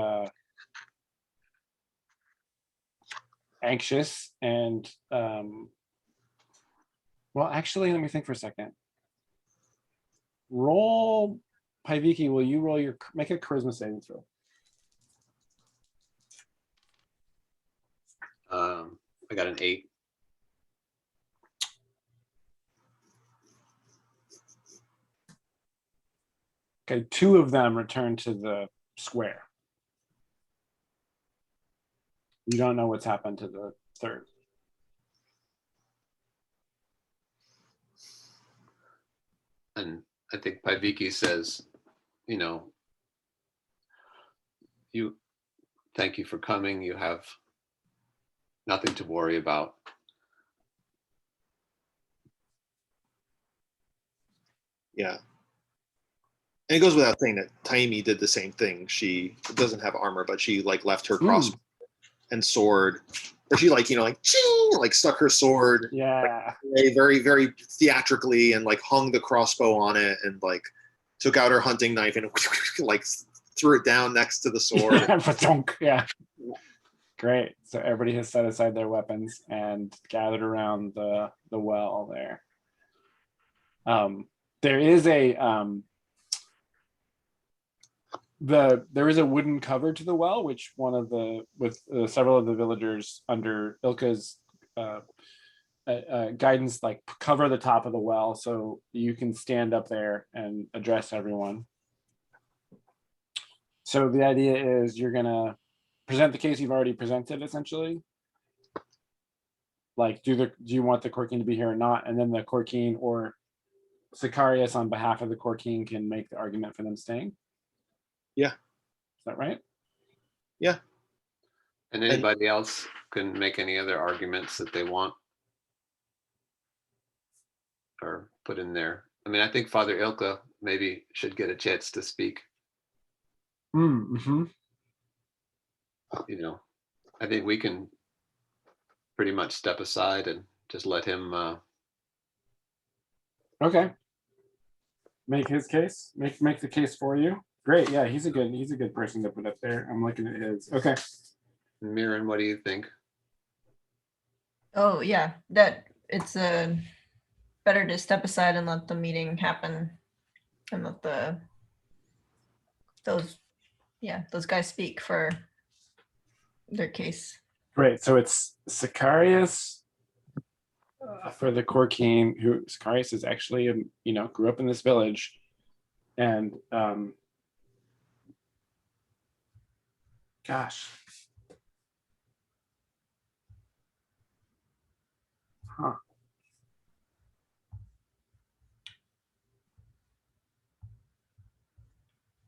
anxious and well, actually, let me think for a second. Roll, Paiviki, will you roll make a charisma saving throw? I got an 8. Okay, 2 of them return to the square. You don't know what's happened to the third. And I think Paiviki says, you thank you for coming. You have nothing to worry about. Yeah. And it goes without saying that Taimi did the same thing. She doesn't have armor, but she like left her crossbow and sword, or she like, like ching, like stuck her sword Yeah. like, very, very theatrically and like hung the crossbow on it and like took out her hunting knife and like threw it down next to the sword. Yeah. Great. So everybody has set aside their weapons and gathered around the well there. There is a there is a wooden cover to the well, which with several of the villagers under Ilka's guidance, like cover the top of the well so you can stand up there and address everyone. So the idea is you're gonna present the case you've already presented, essentially. Like, do you want the Corkine to be here or not? And then the Corkine or Sicarius on behalf of the Corkine can make the argument for them staying. Yeah. Is that right? Yeah. And anybody else can make any other arguments that they want or put in there. I mean, I think Father Ilka maybe should get a chance to speak. Mm-hmm. I think we can pretty much step aside and just let him. Okay. Make his case. Make the case for you. Great. Yeah, he's a good person to put up there. I'm looking at his. Okay. Mirren, what do you think? Oh yeah, that it's better to step aside and let the meeting happen, and let those guys speak for their case. Great. So it's Sicarius for the Corkine, who Sicarius is actually, grew up in this village, and gosh, huh?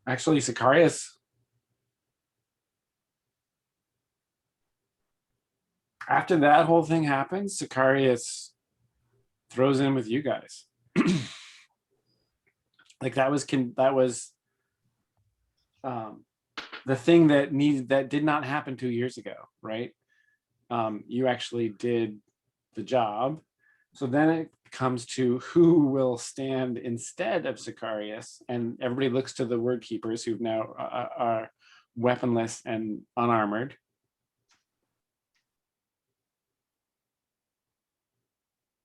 Actually, Sicarius. After that whole thing happens, Sicarius throws in with you guys. Like that was the thing that did not happen 2 years ago, right? You actually did the job. So then it comes to who will stand instead of Sicarius, and everybody looks to the word keepers who now are weaponless and unarmored.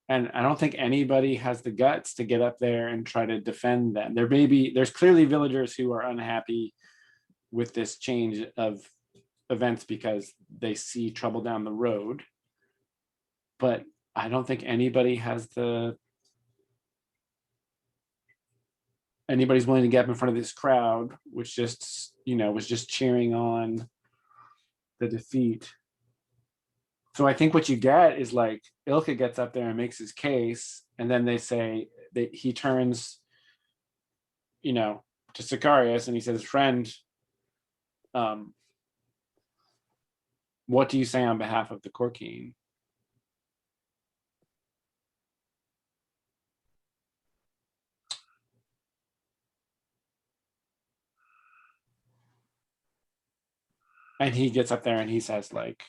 And I don't think anybody has the guts to get up there and try to defend them. There's clearly villagers who are unhappy with this change of events because they see trouble down the road. But I don't think anybody's willing to get up in front of this crowd, which was just cheering on the defeat. So I think what you get is like Ilka gets up there and makes his case, and then they say that he turns, to Sicarius and he says, "Friend, what do you say on behalf of the Corkine?" And he gets up there and he says, like,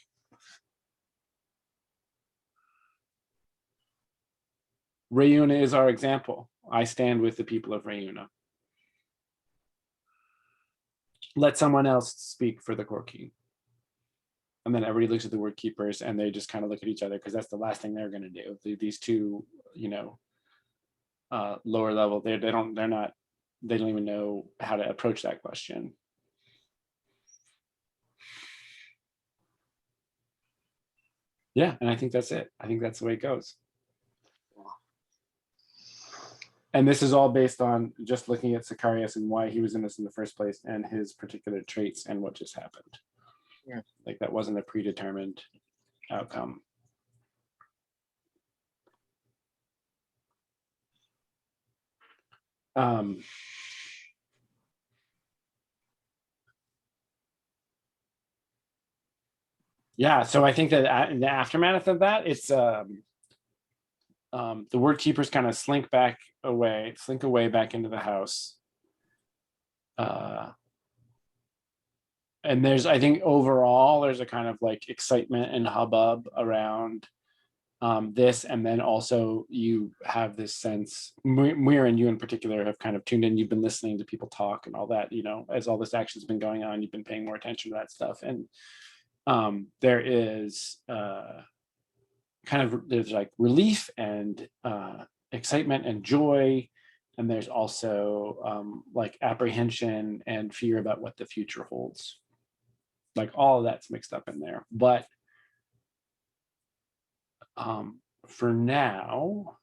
Rayuna is our example. I stand with the people of Rayuna. Let someone else speak for the Corkine. And then everybody looks at the word keepers and they just kind of look at each other because that's the last thing they're going to do. These two, lower level, they don't even know how to approach that question. Yeah, and I think that's it. I think that's the way it goes. And this is all based on just looking at Sicarius and why he was in this in the first place and his particular traits and what just happened. Yeah. Like that wasn't a predetermined outcome. Yeah, so I think that in the aftermath of that, it's the word keepers kind of slink away back into the house. And I think overall, there's a kind of like excitement and hubbub around this. And then also you have this sense, Muir and you in particular have kind of tuned in. You've been listening to people talk and all that, as all this action's been going on, you've been paying more attention to that stuff. And there is there's like relief and excitement and joy. And there's also like apprehension and fear about what the future holds. Like all of that's mixed up in there. But for now,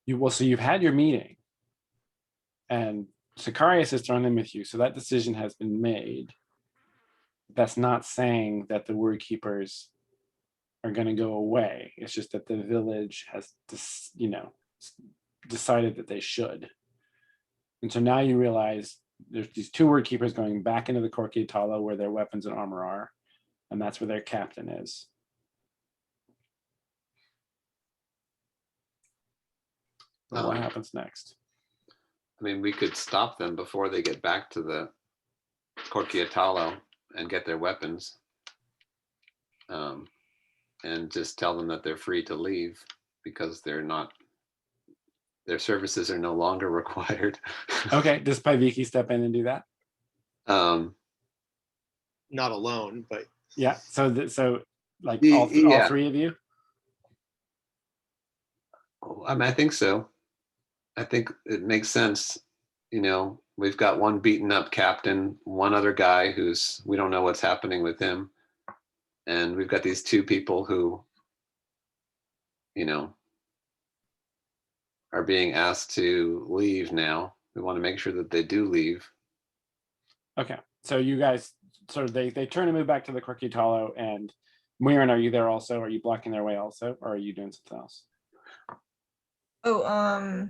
so you've had your meeting and Sicarius has thrown in with you. So that decision has been made. That's not saying that the word keepers are going to go away. It's just that the village has, decided that they should. And so now you realize there's these two word keepers going back into the Korkiatala where their weapons and armor are, and that's where their captain is. What happens next? I mean, we could stop them before they get back to the Korkiatala and get their weapons, and just tell them that they're free to leave because their services are no longer required. Okay, does Paiviki step in and do that? Not alone, but yeah. So all three of you. I mean, I think so. I think it makes sense. We've got one beaten up captain, one other guy we don't know what's happening with him. And we've got these two people who, are being asked to leave now. We want to make sure that they do leave. Okay. So you guys they turn and move back to the Korkiatala, and Muirin, are you there also? Are you blocking their way also? Or are you doing something else? Oh,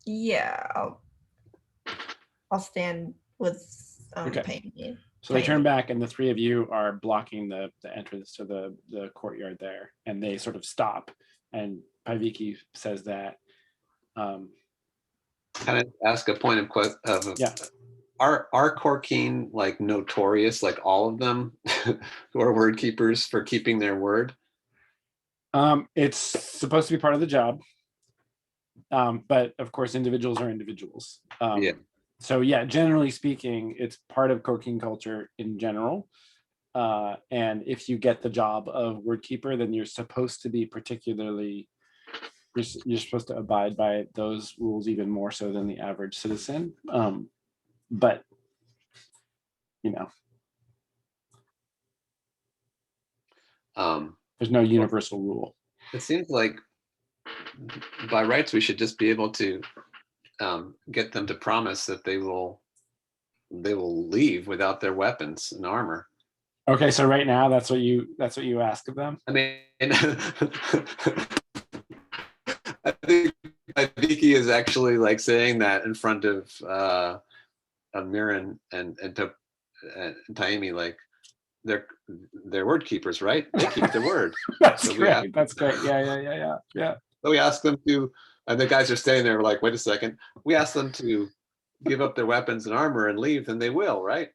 yeah, I'll stand with Okay. Pain. So they turn back, and the three of you are blocking the entrance to the courtyard there, and they sort of stop. And Paiviki says that. Can I ask a point of yeah. Are Korkeen like notorious, like all of them who are word keepers, for keeping their word? It's supposed to be part of the job. But of course, individuals are individuals. Yeah. So yeah, generally speaking, it's part of Korkeen culture in general. And if you get the job of word keeper, then you're supposed to be you're supposed to abide by those rules even more so than the average citizen. But there's no universal rule. It seems like by rights we should just be able to get them to promise that they will leave without their weapons and armor. Okay, so right now that's what you ask of them. I mean, I think Vicky is actually like saying that in front of Miran and Taimi, like they're word keepers, right? They keep their word. That's great. That's great. Yeah. So we ask them to, and the guys are staying there like, wait a second. We ask them to give up their weapons and armor and leave, then they will, right?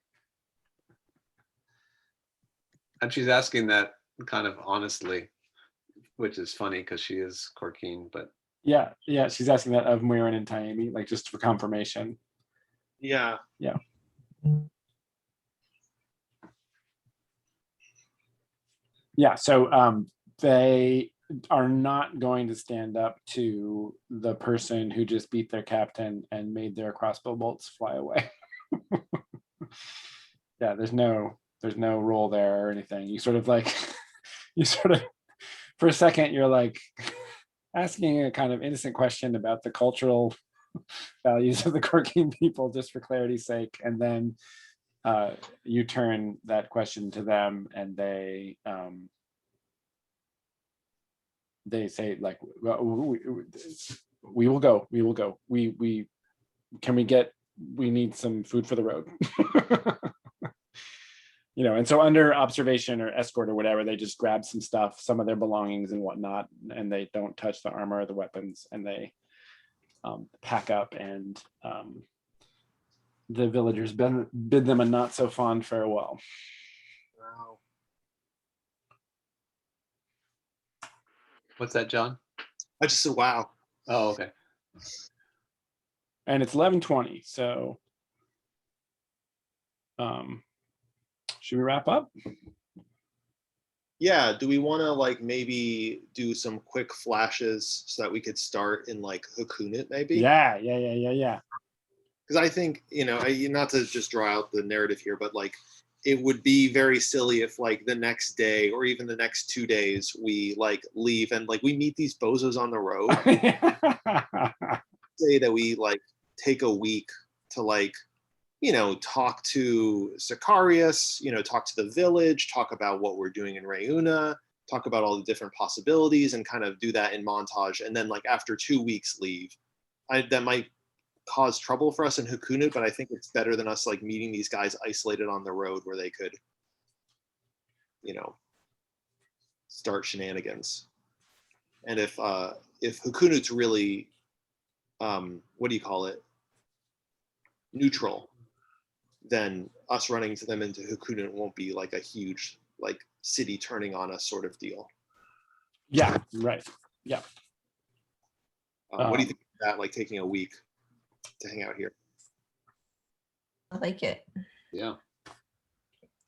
And she's asking that kind of honestly, which is funny because she is Korkeen, but yeah, she's asking that of Muirin and Taimi, like just for confirmation. Yeah. Yeah, so they are not going to stand up to the person who just beat their captain and made their crossbow bolts fly away. Yeah, there's no role there or anything. You sort of for a second you're like asking a kind of innocent question about the cultural values of the Korkeen people just for clarity's sake, and then you turn that question to them, and they they say like, well, we will go. We can we need some food for the road. And so under observation or escort or whatever, they just grab some stuff, some of their belongings and whatnot, and they don't touch the armor or the weapons, and they pack up, and the villagers bid them a not so fond farewell. Wow. What's that, John? I just said, wow. Oh, okay. And it's 11:20, so should we wrap up? Yeah, do we want to like maybe do some quick flashes so that we could start in like Hakunit maybe? Yeah. Because I think, not to just draw out the narrative here, but like it would be very silly if like the next day or even the next 2 days we like leave and like we meet these bozos on the road. Say that we like take a week to like, talk to Sicarius, talk to the village, talk about what we're doing in Reuna, talk about all the different possibilities, and kind of do that in montage. And then like after 2 weeks leave. That might cause trouble for us in Hakunut, but I think it's better than us like meeting these guys isolated on the road where they could, start shenanigans. And if Hakunut's really, what do you call it, neutral, then us running to them into Hakunut won't be like a huge like city turning on us sort of deal. Yeah, right. Yeah. What do you think of that? Like taking a week to hang out here? I like it. Yeah.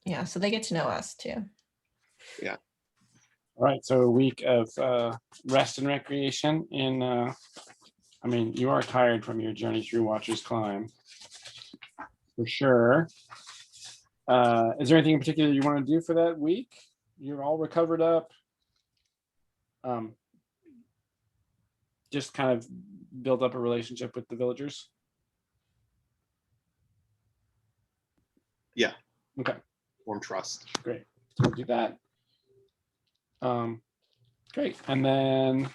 Yeah, so they get to know us too. Yeah. All right, so a week of rest and recreation in, you are tired from your journey through Watcher's Climb, for sure. Is there anything in particular you want to do for that week? You're all recovered up. Just kind of build up a relationship with the villagers. Yeah. Okay. Form trust. Great. So we'll do that. Great. And then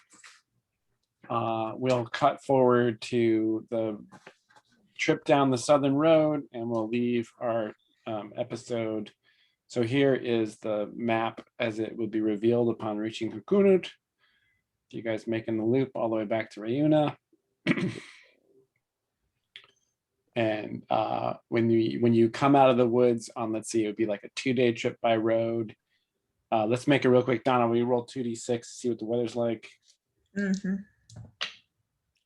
we'll cut forward to the trip down the southern road, and we'll leave our episode. So here is the map as it will be revealed upon reaching Hakunut. You guys making the loop all the way back to Reuna. And when you come out of the woods on, let's see, it would be like a 2-day trip by road. Let's make it real quick. Donna, we roll 2d6, see what the weather's like.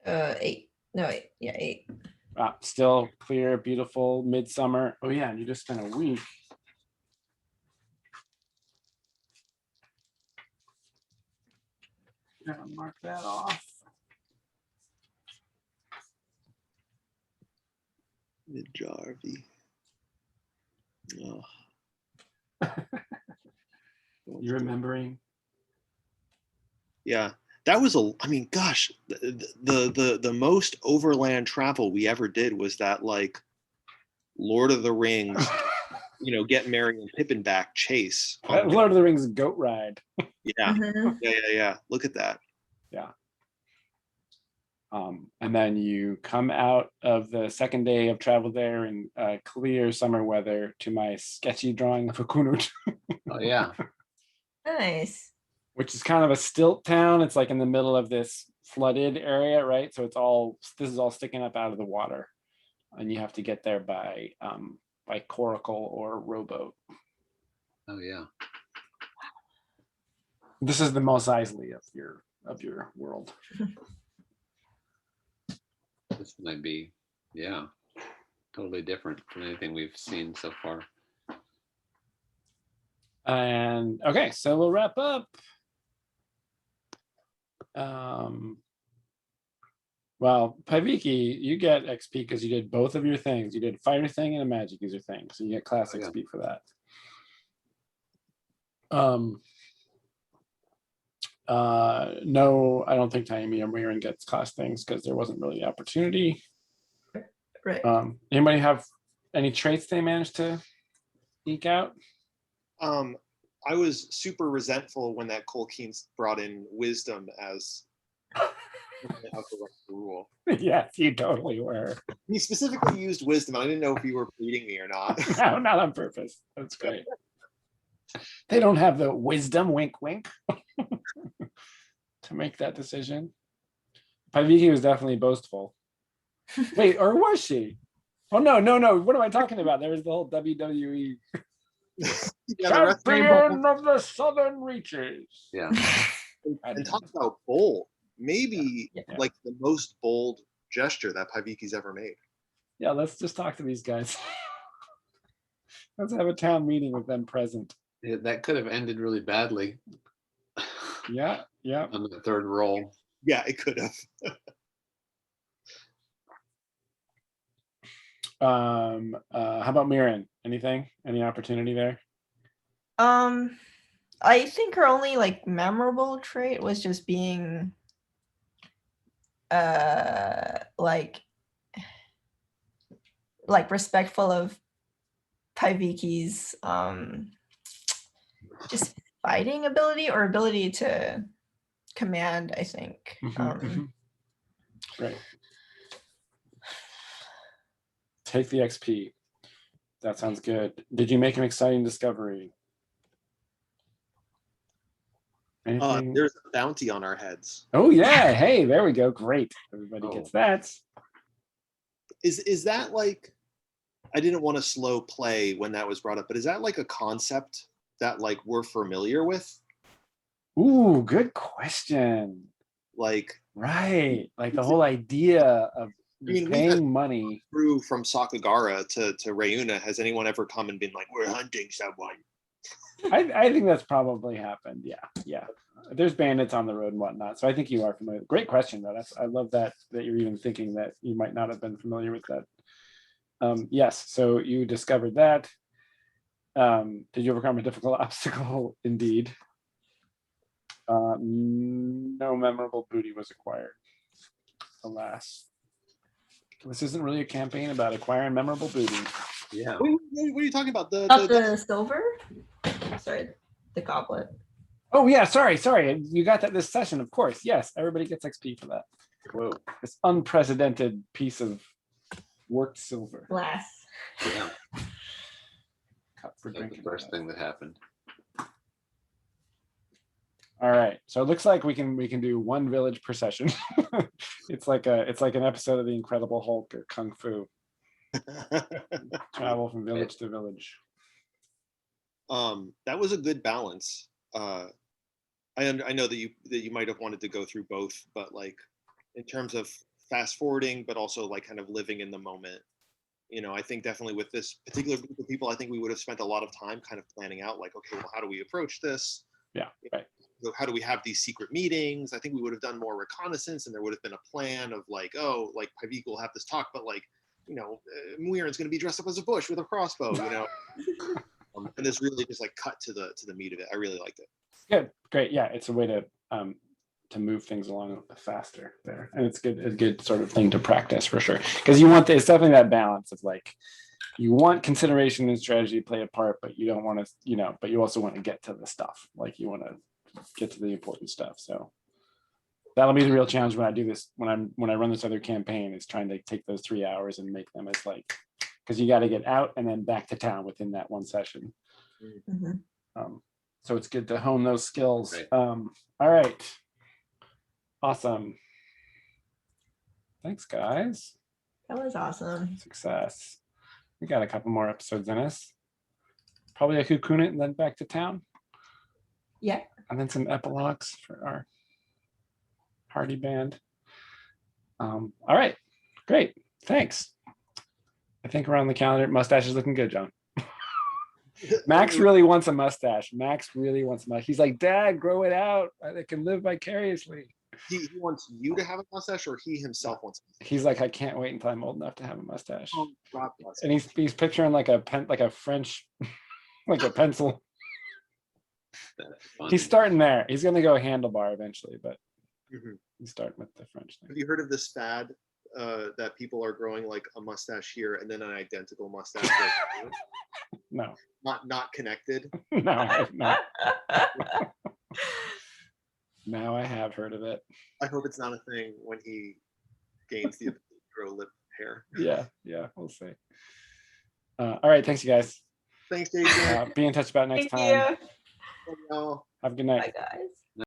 8. No, 8. Yeah, 8. Still clear, beautiful, midsummer. Oh yeah, and you just spent a week. Gotta mark that off. Jarvie. Oh. You remembering? Yeah, that was gosh, the most overland travel we ever did was that like Lord of the Rings, get Merry and Pippin back chase. Lord of the Rings goat ride. Yeah. Yeah. Look at that. Yeah. And then you come out of the second day of travel there in clear summer weather to my sketchy drawing of Hakunut. Oh yeah. Nice. Which is kind of a stilt town. It's like in the middle of this flooded area, right? So this is all sticking up out of the water, and you have to get there by coracle or rowboat. Oh yeah. This is the Mos Eisley of your world. This might be, yeah, totally different from anything we've seen so far. And okay, so we'll wrap up. Well, Paviki, you get XP because you did both of your things. You did a fighter thing and a magic user thing, so you get class XP for that. No, I don't think Taimi or Miran gets class things because there wasn't really the opportunity. Right. Anybody have any traits they managed to eke out? I was super resentful when that Cole Keynes brought in wisdom as the rule. Yes, you totally were. He specifically used wisdom. I didn't know if you were beating me or not. No, not on purpose. That's great. They don't have the wisdom, wink, wink, to make that decision. Paviki was definitely boastful. Wait, or was she? Oh, no. What am I talking about? There was the whole WWE champion of the Southern Reaches. Yeah. And talk about bold. Maybe Yeah. like the most bold gesture that Paviki's ever made. Yeah, let's just talk to these guys. Let's have a town meeting with them present. Yeah, that could have ended really badly Yeah. on the third roll. Yeah, it could have. How about Mirren? Anything? Any opportunity there? I think her only like memorable trait was just being like respectful of Paiviki's just fighting ability or ability to command, I think. Right. Take the XP. That sounds good. Did you make an exciting discovery? Anything? There's a bounty on our heads. Oh yeah. Hey, there we go. Great. Everybody gets that. Is that like, I didn't want to slow play when that was brought up, but is that like a concept that like we're familiar with? Ooh, good question. Like, Right. Like the whole idea of we've had paying money. crew from Sakagara to Reuna. Has anyone ever come and been like, we're hunting someone? I think that's probably happened. Yeah. There's bandits on the road and whatnot. So I think you are familiar. Great question though. I love that you're even thinking that you might not have been familiar with that. Yes, so you discovered that. Did you overcome a difficult obstacle? Indeed. No memorable booty was acquired. Alas. This isn't really a campaign about acquiring memorable booty. Yeah. What are you talking about? Not the silver? Sorry, the goblet. Oh yeah, sorry. You got that this session, of course. Yes, everybody gets XP for that. Whoa, this unprecedented piece of worked silver. Glass. Yeah. Cup for That's drinking. the first thing that happened. All right, so it looks like we can do one village per session. It's like an episode of The Incredible Hulk or Kung Fu. Travel from village to village. That was a good balance. I know that you might have wanted to go through both, but like in terms of fast forwarding, but also like kind of living in the moment. You know, I think definitely with this particular group of people, I think we would have spent a lot of time kind of planning out like, okay, well, how do we approach this? Yeah, right. How do we have these secret meetings? I think we would have done more reconnaissance, and there would have been a plan of like, oh, like Pavik will have this talk, but like, you know, Muiren's going to be dressed up as a bush with a crossbow, you know. And this really just like cut to the meat of it. I really liked it. Good, great. Yeah, it's a way to move things along faster there, and it's a good sort of thing to practice for sure. Because it's definitely that balance of like, you want consideration and strategy to play a part, but you don't want to, but you also want to get to the stuff. Like you want to get to the important stuff. So that'll be the real challenge when I do this. When I run this other campaign, is trying to take those 3 hours and make them as like, because you got to get out and then back to town within that one session. Mm-hmm. So it's good to hone those skills. Right. All right. Awesome. Thanks, guys. That was awesome. Success. We got a couple more episodes in us. Probably a Kukunit and then back to town. Yeah. And then some epilogues for our party band. All right. Great. Thanks. I think around the calendar, mustache is looking good, John. Max really wants a mustache. He's like, Dad, grow it out. I can live vicariously. He wants you to have a mustache, or he himself wants a mustache? He's like, I can't wait until I'm old enough to have a mustache. Oh, God bless And him. he's picturing like a French, like a pencil. That's fun. He's starting there. He's gonna go handlebar eventually, but Mhm. he's starting with the French thing. Have you heard of this fad that people are growing like a mustache here and then an identical mustache? Right here? No, not connected? no, I have not. Now I have heard of it. I hope it's not a thing when he gains the ability to grow lip hair. Yeah, we'll see. All right, thanks, you guys. Thanks, Jason. Be in touch about next Thank time. you. Y'all. Have a good night. Bye, guys.